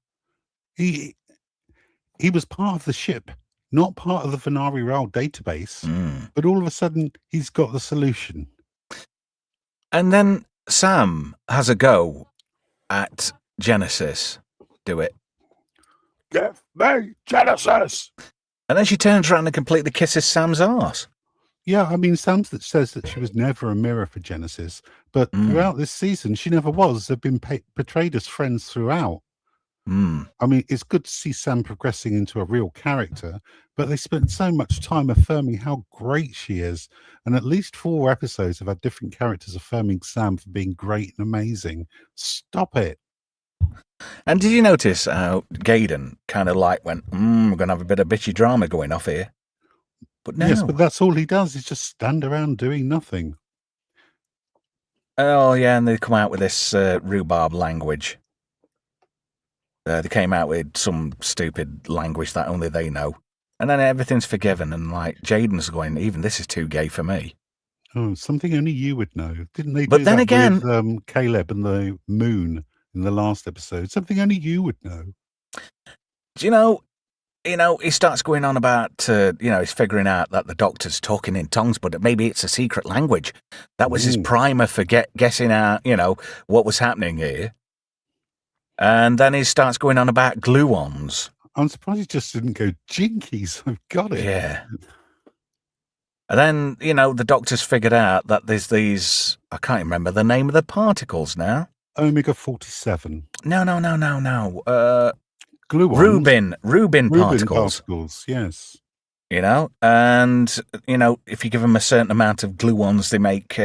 He was part of the ship, not part of the Venari Rail database. But all of a sudden, he's got the solution. And then Sam has a go at Genesis. Do it. Give me Genesis! And then she turns around and completely kisses Sam's arse. Yeah, I mean, Sam says that she was never a mirror for Genesis, but throughout this season, she never was. They've been portrayed as friends throughout. I mean, it's good to see Sam progressing into a real character, but they spent so much time affirming how great she is. And at least 4 episodes have had different characters affirming Sam for being great and amazing. Stop it. And did you notice how Gaydon kind of like went, we're going to have a bit of bitchy drama going off here? But no. Yes, but that's all he does is just stand around doing nothing. Oh, yeah, and they come out with this rhubarb language. They came out with some stupid language that only they know. And then everything's forgiven, and like Jaden's going, even this is too gay for me. Oh, something only you would know. Didn't they But do then that again, with Caleb and the moon in the last episode? Something only you would know. Do you know, he starts going on about, he's figuring out that the Doctor's talking in tongues, but maybe it's a secret language. That was his primer for guessing out, what was happening here. And then he starts going on about gluons. I'm surprised he just didn't go jinkies. I've got it. Yeah. And then, the Doctor's figured out that there's these, I can't remember the name of the particles now. Omega 47. No. Gluons. Rubin particles. Yes. And, if you give them a certain amount of gluons, they make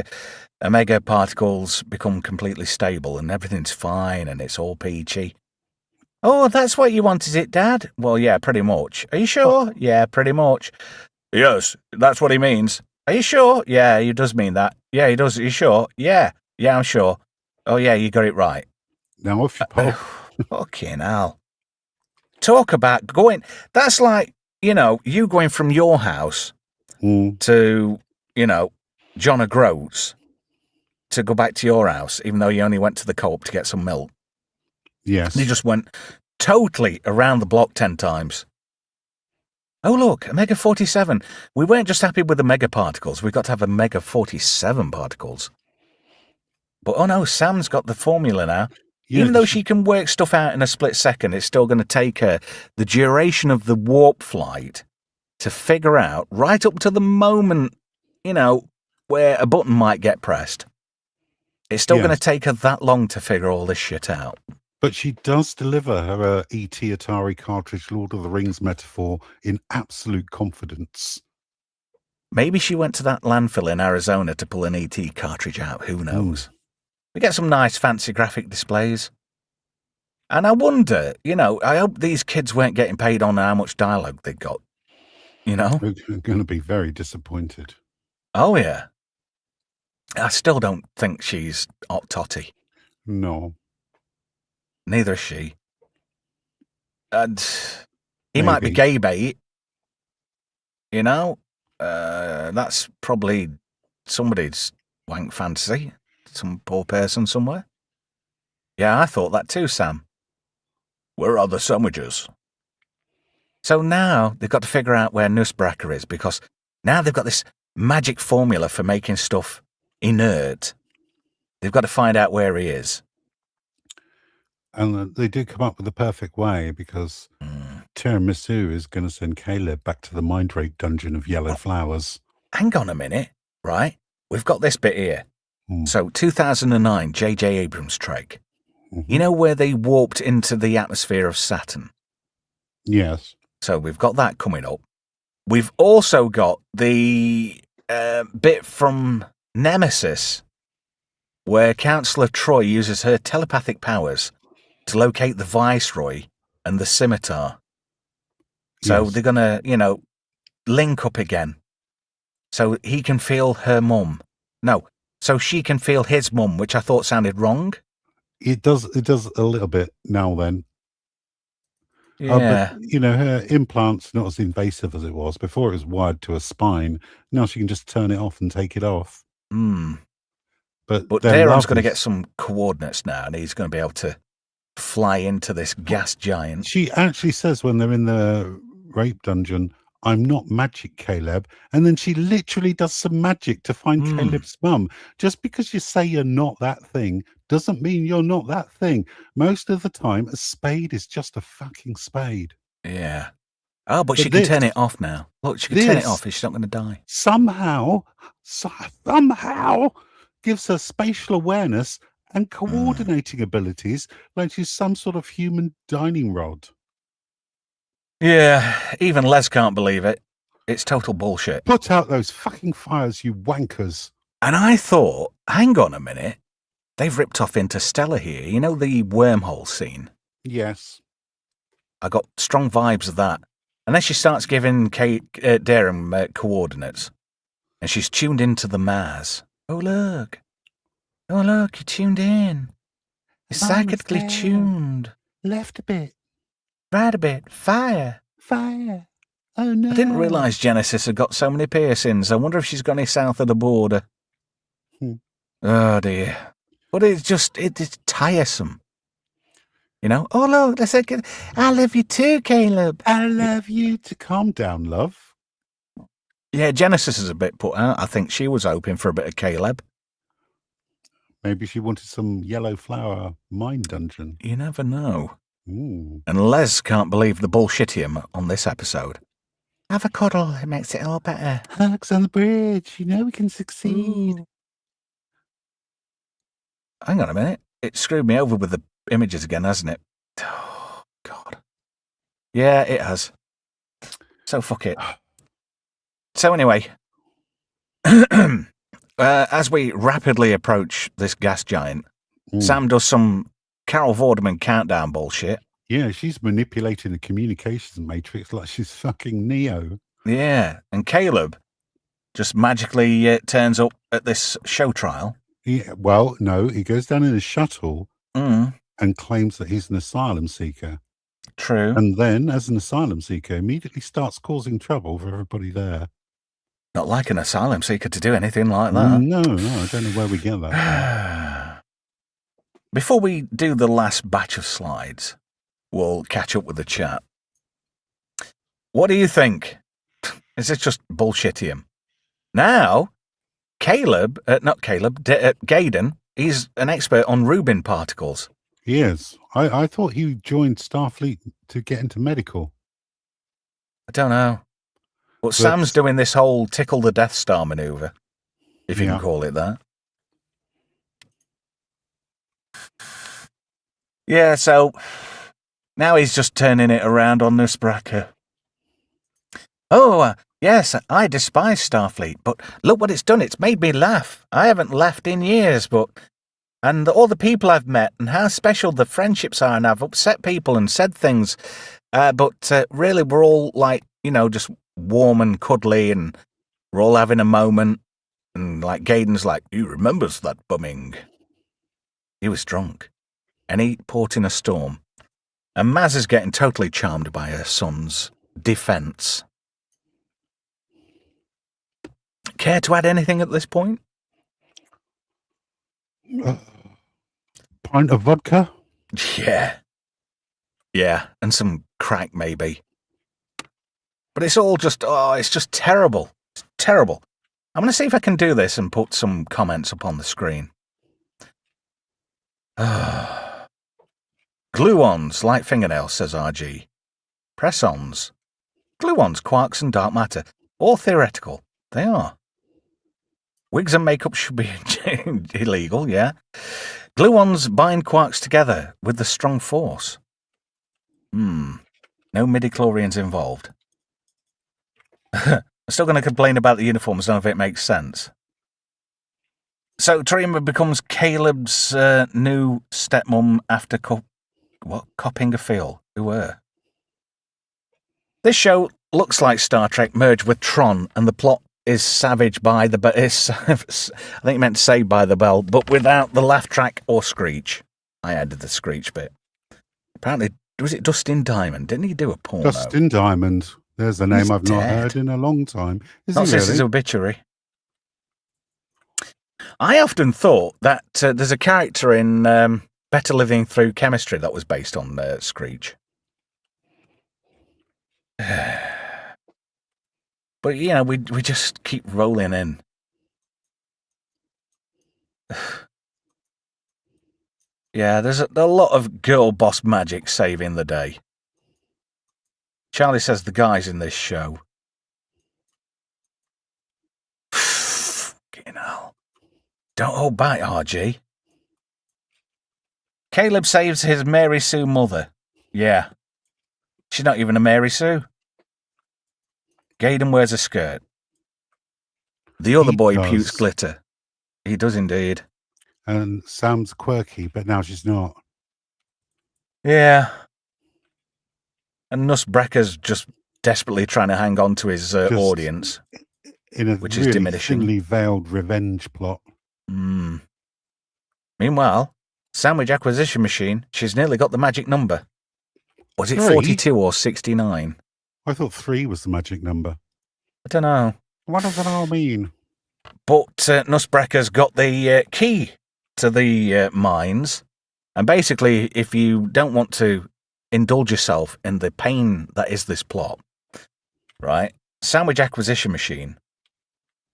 omega particles become completely stable and everything's fine and it's all peachy. Oh, that's what you wanted it, Dad? Well, yeah, pretty much. Are you sure? Yeah, pretty much. Yes, that's what he means. Are you sure? Yeah, he does mean that. Yeah, he does. Are you sure? Yeah, I'm sure. Oh, yeah, you got it right. Now off you pop. Fucking hell. Talk about going... That's like, you going from your house to, John O'Groats to go back to your house, even though you only went to the co-op to get some milk. Yes. You just went totally around the block 10 times. Oh, look, Omega 47. We weren't just happy with the mega particles. We've got to have Omega 47 particles. But, oh no, Sam's got the formula now. Yeah, even though she can work stuff out in a split second, it's still going to take her the duration of the warp flight to figure out right up to the moment, where a button might get pressed. It's still going to take her that long to figure all this shit out. But she does deliver her E.T. Atari cartridge Lord of the Rings metaphor in absolute confidence. Maybe she went to that landfill in Arizona to pull an E.T. cartridge out. Who knows? We get some nice fancy graphic displays. And I wonder, I hope these kids weren't getting paid on how much dialogue they got. They're going to be very disappointed. Oh, yeah. I still don't think she's hot totty. No. Neither is she. And he might be gay bait. That's probably somebody's wank fantasy. Some poor person somewhere. Yeah, I thought that too, Sam. Where are the sandwiches? So now they've got to figure out where Nusbracker is, because Now they've got this magic formula for making stuff inert. They've got to find out where he is. And they do come up with the perfect way, because Tiramisu is going to send Caleb back to the mind rape dungeon of yellow flowers. Hang on a minute, right? We've got this bit here. So 2009, J.J. Abrams Trek. You know where they warped into the atmosphere of Saturn? Yes. So we've got that coming up. We've also got the bit from Nemesis where Councillor Troy uses her telepathic powers to locate the Viceroy and the scimitar. So they're going to, link up again. So he can feel her mum. No, so she can feel his mum, which I thought sounded wrong. It does a little bit now then. Yeah. But, her implant's not as invasive as it was. Before it was wired to a spine. Now she can just turn it off and take it off. But Darren's going to get some coordinates now, and he's going to be able to fly into this gas giant. She actually says when they're in the rape dungeon, "I'm not magic, Caleb." And then she literally does some magic to find Caleb's mum. Just because you say you're not that thing doesn't mean you're not that thing. Most of the time, a spade is just a fucking spade. Yeah. Oh, but she can turn it off now. Look, she can turn it off if she's not going to die. Somehow gives her spatial awareness and coordinating abilities like she's some sort of human dining rod. Yeah, even Les can't believe it. It's total bullshit. Put out those fucking fires, you wankers. And I thought, hang on a minute. They've ripped off Interstellar here. You know the wormhole scene? Yes. I got strong vibes of that. And then she starts giving Darren coordinates. And she's tuned into the Mars. Oh, look, you're tuned in. You're psychically tuned. Left a bit. Right a bit. Fire. Oh, no. I didn't realise Genesis had got so many piercings. I wonder if she's got any south of the border. Oh, dear. But it's tiresome. Oh, look, let's say, I love you too, Caleb. I love you too. Calm down, love. Yeah, Genesis is a bit put out. I think she was hoping for a bit of Caleb. Maybe she wanted some yellow flower mine dungeon. You never know. And Les can't believe the bullshittium on this episode. Have a cuddle. It makes it all better. Hugs on the bridge. We can succeed. Ooh. Hang on a minute. It screwed me over with the images again, hasn't it? Oh, God. Yeah, it has. So fuck it. So anyway, as we rapidly approach this gas giant, Sam does some Carol Vorderman countdown bullshit. Yeah, she's manipulating the communications matrix like she's fucking Neo. Yeah, and Caleb just magically turns up at this show trial. Yeah, well, no, he goes down in a shuttle and claims that he's an asylum seeker. True. And then, as an asylum seeker, immediately starts causing trouble for everybody there. Not like an asylum seeker to do anything like that. No, I don't know where we get that. Before we do the last batch of slides, we'll catch up with the chat. What do you think? Is this just bullshittium? Now, Gaydon, he's an expert on Rubin particles. He is. I thought he joined Starfleet to get into medical. I don't know. But Sam's doing this whole tickle the Death Star maneuver, if you can call it that. Yeah, so now he's just turning it around on Nusbraka. Oh, yes, I despise Starfleet, but look what it's done. It's made me laugh. I haven't laughed in years, and all the people I've met and how special the friendships are, and I've upset people and said things, but really we're all like, just warm and cuddly, and we're all having a moment, and like Gaydon's like, he remembers that bumming. He was drunk, and he port in a storm, and Maz is getting totally charmed by her son's defence. Care to add anything at this point? Pint of vodka? Yeah, and some crack maybe. But it's all just, it's just terrible. It's terrible. I'm going to see if I can do this and put some comments up on the screen. Gluons, like fingernails, says RG. Press-ons. Gluons, quarks and dark matter. All theoretical. They are. Wigs and makeup should be illegal, yeah. Gluons bind quarks together with the strong force. No midichlorians involved. I'm still going to complain about the uniforms, none of it makes sense. So Trima becomes Caleb's new stepmom after copping a feel. Who were? This show looks like Star Trek merged with Tron, and the plot is savage by the bell. I think it meant Saved by the Bell, but without the laugh track or screech. I added the screech bit. Apparently, was it Dustin Diamond? Didn't he do a porno? Dustin Diamond. There's a name I've not heard in a long time. Not since his obituary. I often thought that there's a character in Better Living Through Chemistry that was based on Screech. But, you know, we just keep rolling in. Yeah, there's a lot of girl boss magic saving the day. Charlie says the guys in this show. Fucking hell. Don't hold back, RG. Caleb saves his Mary Sue mother. Yeah. She's not even a Mary Sue. Gaydon wears a skirt. The other boy pukes glitter. He does indeed. And Sam's quirky, but now she's not. Yeah. And Nussbrecker's just desperately trying to hang on to his audience. In a which really is diminishing. thinly veiled revenge plot. Meanwhile, Sandwich Acquisition Machine, she's nearly got the magic number. Was it 3? 42 or 69? I thought 3 was the magic number. I don't know. What does it all mean? But Nussbrecker's got the key to the mines. And basically, if you don't want to indulge yourself in the pain that is this plot, right, Sandwich Acquisition Machine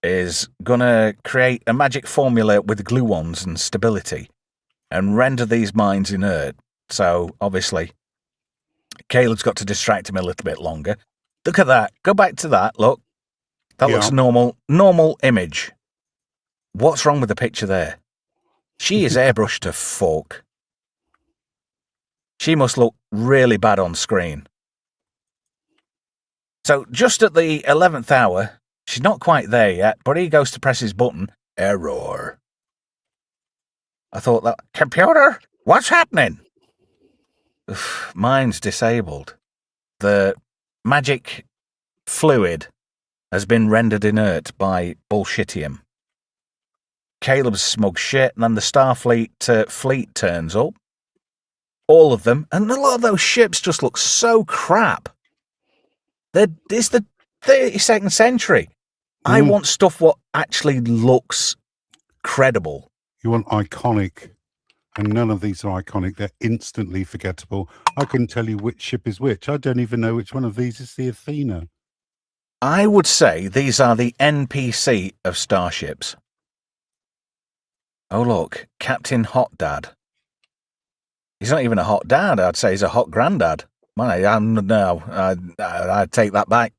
is going to create a magic formula with gluons and stability and render these mines inert. So, obviously, Caleb's got to distract him a little bit longer. Look at that. Go back to that. Look. That looks normal image. What's wrong with the picture there? She is airbrushed to fuck. She must look really bad on screen. So, just at the 11th hour, she's not quite there yet, but he goes to press his button. Error. I thought that, computer, what's happening? Mine's disabled. The magic fluid has been rendered inert by bullshitium. Caleb's smug shit, and then the Starfleet fleet turns up. All of them, and a lot of those ships just look so crap. It's the 32nd century. I want stuff what actually looks credible. You want iconic, and none of these are iconic. They're instantly forgettable. I couldn't tell you which ship is which. I don't even know which one of these is the Athena. I would say these are the NPC of starships. Oh, look, Captain Hot Dad. He's not even a hot dad. I'd say he's a hot granddad. No, I'd take that back.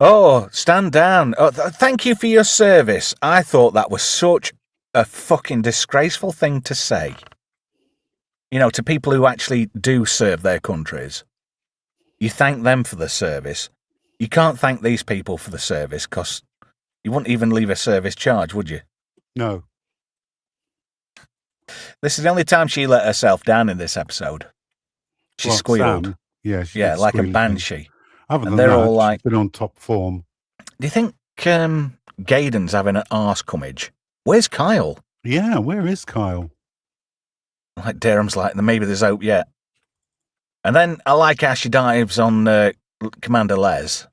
Oh, stand down. Oh, thank you for your service. I thought that was such a fucking disgraceful thing to say. You know, to people who actually do serve their countries. You thank them for the service. You can't thank these people for the service because you wouldn't even leave a service charge, would you? No. This is the only time she let herself down in this episode. She squealed. Sam, yeah, yeah, like a banshee. Other than they're that, all like, she's been on top form. Do you think Gaydon's having an arse cummage? Where's Kyle? Yeah, where is Kyle? Like Durham's like, maybe there's hope yet. And then I like how she dives on Commander Les.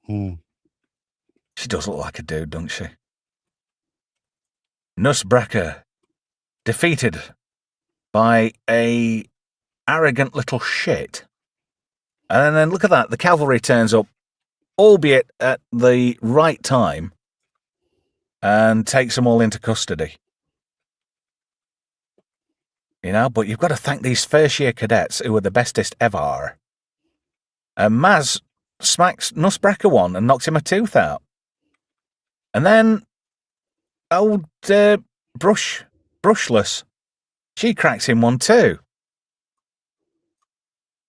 She does look like a dude, doesn't she? Nussbrecker defeated by a arrogant little shit. And then look at that, the cavalry turns up albeit at the right time, and takes them all into custody. You know, but you've got to thank these first-year cadets who are the bestest ever. And Maz smacks Nussbrecker one and knocks him a tooth out. And then old Brushless, she cracks him one too.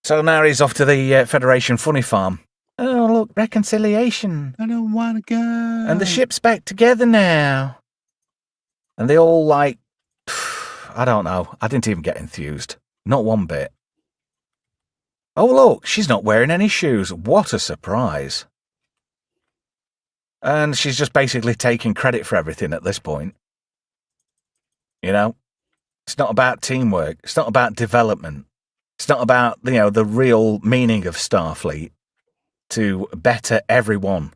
So now he's off to the Federation Funny Farm. Oh, look, reconciliation. I don't want to go. And the ship's back together now. And they all like, I don't know. I didn't even get enthused. Not one bit. Oh, look, she's not wearing any shoes. What a surprise. And she's just basically taking credit for everything at this point. You know, it's not about teamwork. It's not about development. It's not about, you know, the real meaning of Starfleet to better everyone.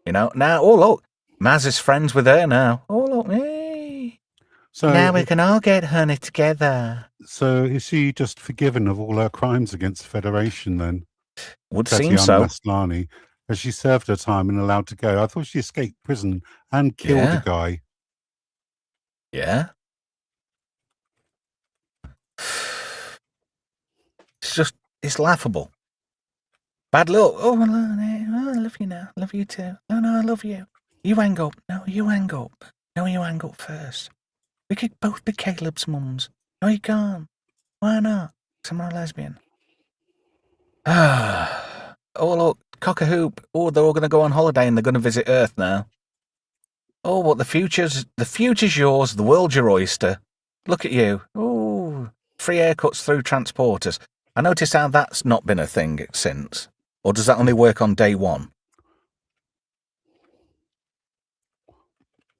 You know, now, oh, look, Maz is friends with her now. Oh, look, hey. So now we can all get honey together. So is she just forgiven of all her crimes against the Federation then? Would seem so. Maslany, has she served her time and allowed to go? I thought she escaped prison and killed a guy. Yeah. It's laughable. Bad luck. Oh, I love you now. Love you too. No, I love you. You hang up. No, you hang up. No, you hang up first. We could both be Caleb's mums. No, you can't. Why not? 'Cause I'm not a lesbian. Oh, look, cock-a-hoop. Oh, they're all going to go on holiday and they're going to visit Earth now. Oh, what the future's yours. The world's your oyster. Look at you. Oh, free haircuts through transporters. I noticed how that's not been a thing since. Or does that only work on day one?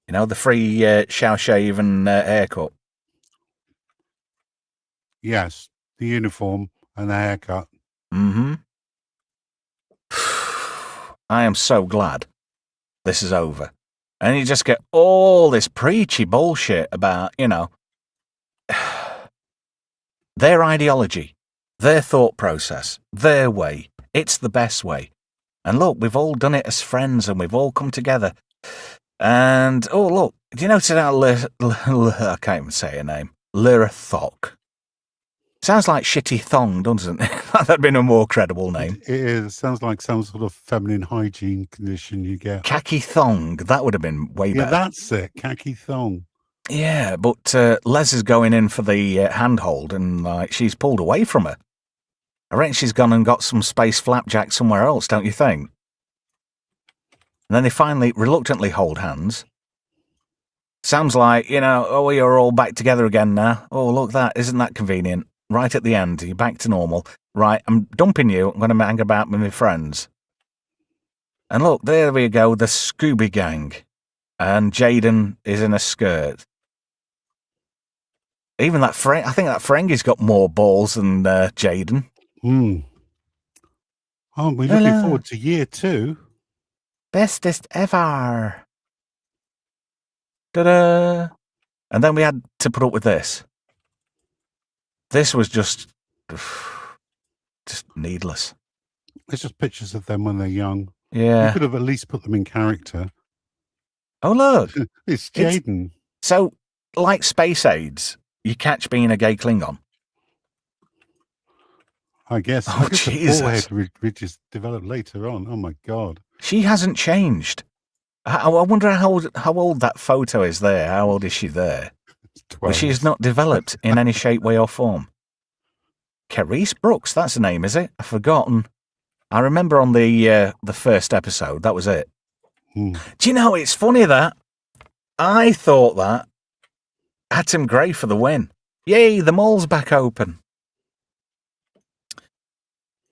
You know, the free shower shave and haircut. Yes, the uniform and the haircut. Mm-hmm. I am so glad this is over. And you just get all this preachy bullshit about, you know, their ideology, their thought process, their way. It's the best way. And look, we've all done it as friends and we've all come together. And, oh, look, do you notice how I can't even say her name. Lyra Thock. Sounds like shitty thong, doesn't it? That'd been a more credible name. It is. Sounds like some sort of feminine hygiene condition you get. Khaki thong. That would have been way better. Yeah, that's it. Khaki thong. Yeah, but Les is going in for the handhold and she's pulled away from her. I reckon she's gone and got some space flapjack somewhere else, don't you think? And then they finally reluctantly hold hands. Sounds like, you know, oh, you're all back together again now. Oh, look, isn't that convenient? Right at the end, you're back to normal. Right, I'm dumping you. I'm going to hang about with my friends. And look, there we go, the Scooby Gang. And Jaden is in a skirt. Even that I think that Ferengi's got more balls than Jaden. Aren't we looking forward to year 2? Bestest ever. Ta-da! And then we had to put up with this. This was just needless. It's just pictures of them when they're young. Yeah. You could have at least put them in character. Oh, look. It's Jaden. So, like space aids, you catch being a gay Klingon. I guess. Oh, Jesus. The forehead ridges develop later on. Oh, my God. She hasn't changed. I wonder how old that photo is there. How old is she there? Well, she's not developed in any shape, way, or form. Carice Brooks, that's the name, is it? I've forgotten. I remember on the first episode, that was it. Do you know, it's funny that I thought that Atom Gray for the win. Yay, the mall's back open.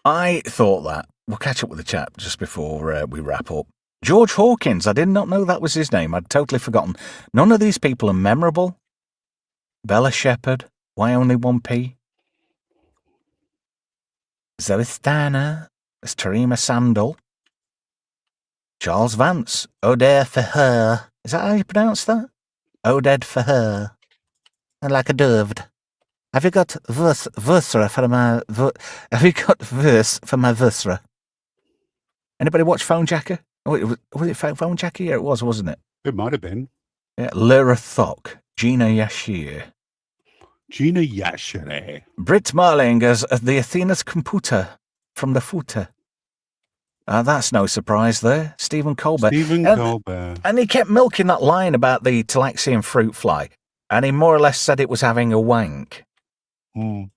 I thought that. We'll catch up with the chat just before we wrap up. George Hawkins, I did not know that was his name. I'd totally forgotten. None of these people are memorable. Bella Shepherd, why only 1p? Zoe Steiner, it's Terima Sandel. Charles Vance, Odette for her. Is that how you pronounce that? Odette for her. And like a dove. Have you got Versra for my... Have you got verse for my Versra? Anybody watch Phone Jacker? Oh, was it Phone Jacker? Yeah, it was, wasn't it? It might have been. Yeah, Lyra Thok, Gina Yashir. Gina Yashir. Britt Marling as the Athena's computer from the footer. That's no surprise there. Stephen Colbert. Colbert. And he kept milking that line about the Talaxian fruit fly. And he more or less said it was having a wank. Mm.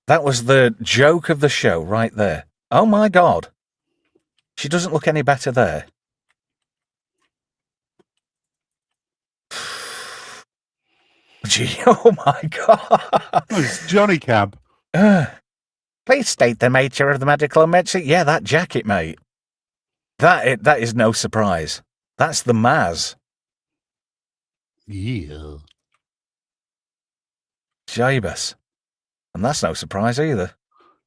That was the joke of the show right there. Oh my God. She doesn't look any better there. Gee, oh my God. Oh, it's Johnny Cab. Please state the nature of the medical emergency. Yeah, that jacket, mate. That is no surprise. That's the Maz. Yeah. Jabus. And that's no surprise either.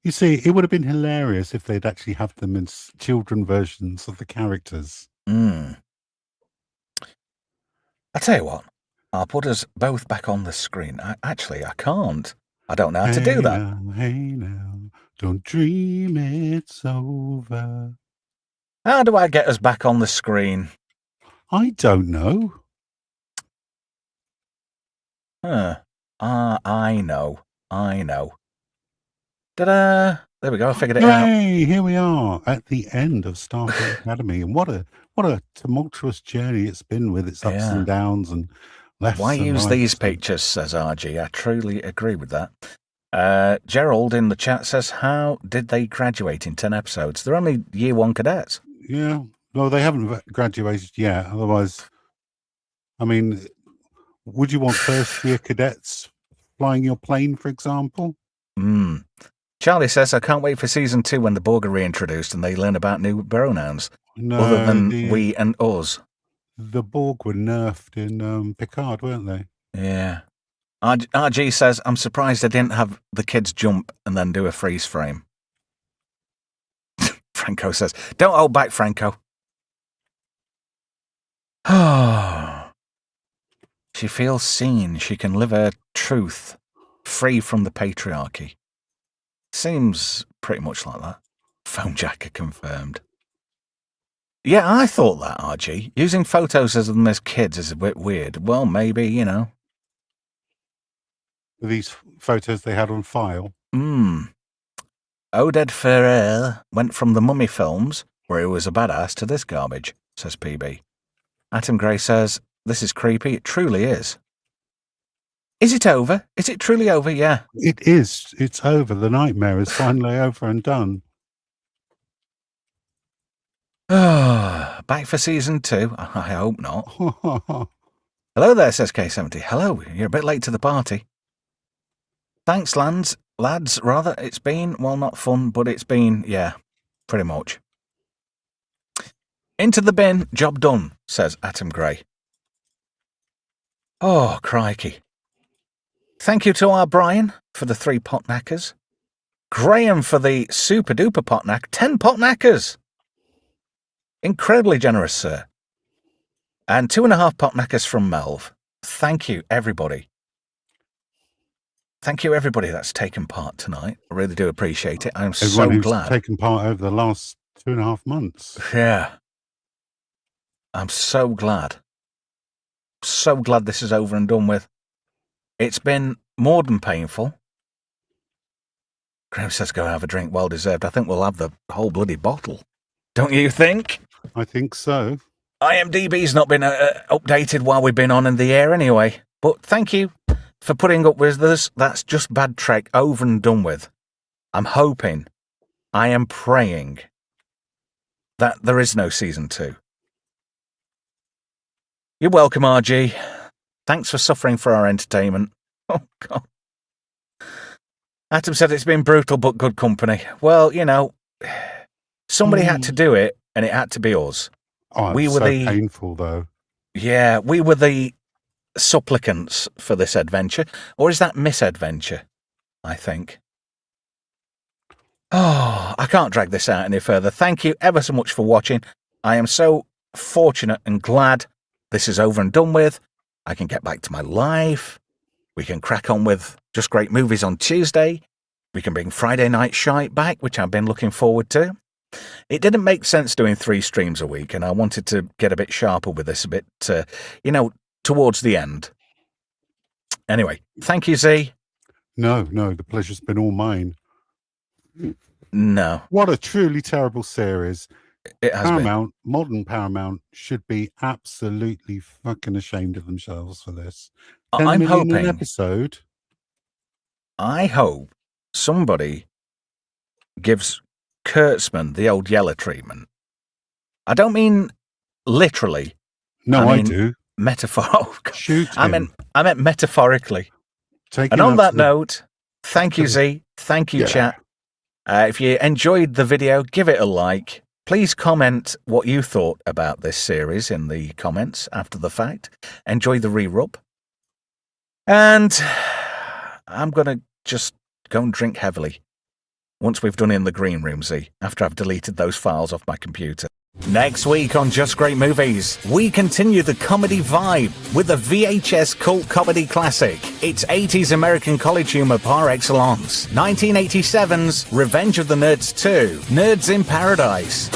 You see, it would have been hilarious if they'd actually have them in children versions of the characters. I tell you what, I'll put us both back on the screen. I can't. I don't know how to do that. Hey now, don't dream it's over. How do I get us back on the screen? I don't know. I know. Ta-da! There we go. I figured it out. Hey, here we are at the end of Starfleet Academy, and what a tumultuous journey it's been with its ups and downs and lefts. Why and use rights these and- pictures? Says RG. I truly agree with that. Gerald in the chat says, "How did they graduate in 10 episodes? They're only year 1 cadets." Yeah, no, they haven't graduated yet. Otherwise, I mean, would you want first year cadets flying your plane, for example? Charlie says, "I can't wait for season 2 when the Borg are reintroduced and they learn about new pronouns No, other than we and us." The Borg were nerfed in Picard, weren't they? Yeah. RG says, "I'm surprised they didn't have the kids jump and then do a freeze frame." Franco says, "Don't hold back, Franco." She feels seen. She can live her truth, free from the patriarchy. Seems pretty much like that. Phone jacker confirmed. Yeah, I thought that, RG. Using photos of them as kids is a bit weird. Well, maybe, you know. These photos they had on file. Oded Ferrer went from the Mummy films, where he was a badass, to this garbage, says PB. Atom Gray says, "This is creepy. It truly is." Is it over? Is it truly over? Yeah. It is. It's over. The nightmare is finally over and done. Back for season 2? I hope not. Hello there, says K70. Hello, you're a bit late to the party. Thanks, lads, rather. It's been, well, not fun, but it's been, yeah, pretty much. Into the bin, job done, says Atom Gray. Oh, crikey. Thank you to our Brian for the 3 potnackers. Graham for the super duper potnack. 10 potnackers. Incredibly generous, sir. And 2.5 potnackers from Melv. Thank you, everybody. Thank you, everybody that's taken part tonight. I really do appreciate it. I'm Everyone so who's glad. taken part over the last 2.5 months. Yeah. I'm so glad. So glad this is over and done with. It's been more than painful. Graham says go have a drink, well deserved. I think we'll have the whole bloody bottle. Don't you think? I think so. IMDb's not been updated while we've been on in the air anyway. But thank you for putting up with us. That's Just Bad Trek over and done with. I'm hoping, I am praying that there is no season 2. You're welcome, RG. Thanks for suffering for our entertainment. Oh, God. Atom said it's been brutal but good company. Well, you know, somebody had to do it, and it had to be us. Oh, we it's were so the painful, though. Yeah, we were the supplicants for this adventure. Or is that misadventure, I think? Oh, I can't drag this out any further. Thank you ever so much for watching. I am so fortunate and glad this is over and done with. I can get back to my life. We can crack on with Just Great Movies on Tuesday. We can bring Friday Night Shite back, which I've been looking forward to. it didn't make sense doing 3 streams a week, and I wanted to get a bit sharper with this, a bit, towards the end. Anyway, thank you, Z. No, the pleasure's been all mine. No. What a truly terrible series. It has Paramount, modern Paramount, should be absolutely fucking ashamed of themselves for this. 10 I'm million hoping. an episode. I hope somebody gives Kurtzman the old Yeller treatment. I don't mean literally. No, I mean do. Shoot him. I meant metaphorically. Take and on that note, thank you, Z. Thank you, chat. If you enjoyed the video, give it a like. Please comment what you thought about this series in the comments after the fact. Enjoy the re-rub. And I'm going to just go and drink heavily once we've done in the green room, Z, after I've deleted those files off my computer. Next week on Just Great Movies, we continue the comedy vibe with a VHS cult comedy classic. It's 80s American college humor par excellence. 1987's Revenge of the Nerds 2, Nerds in Paradise.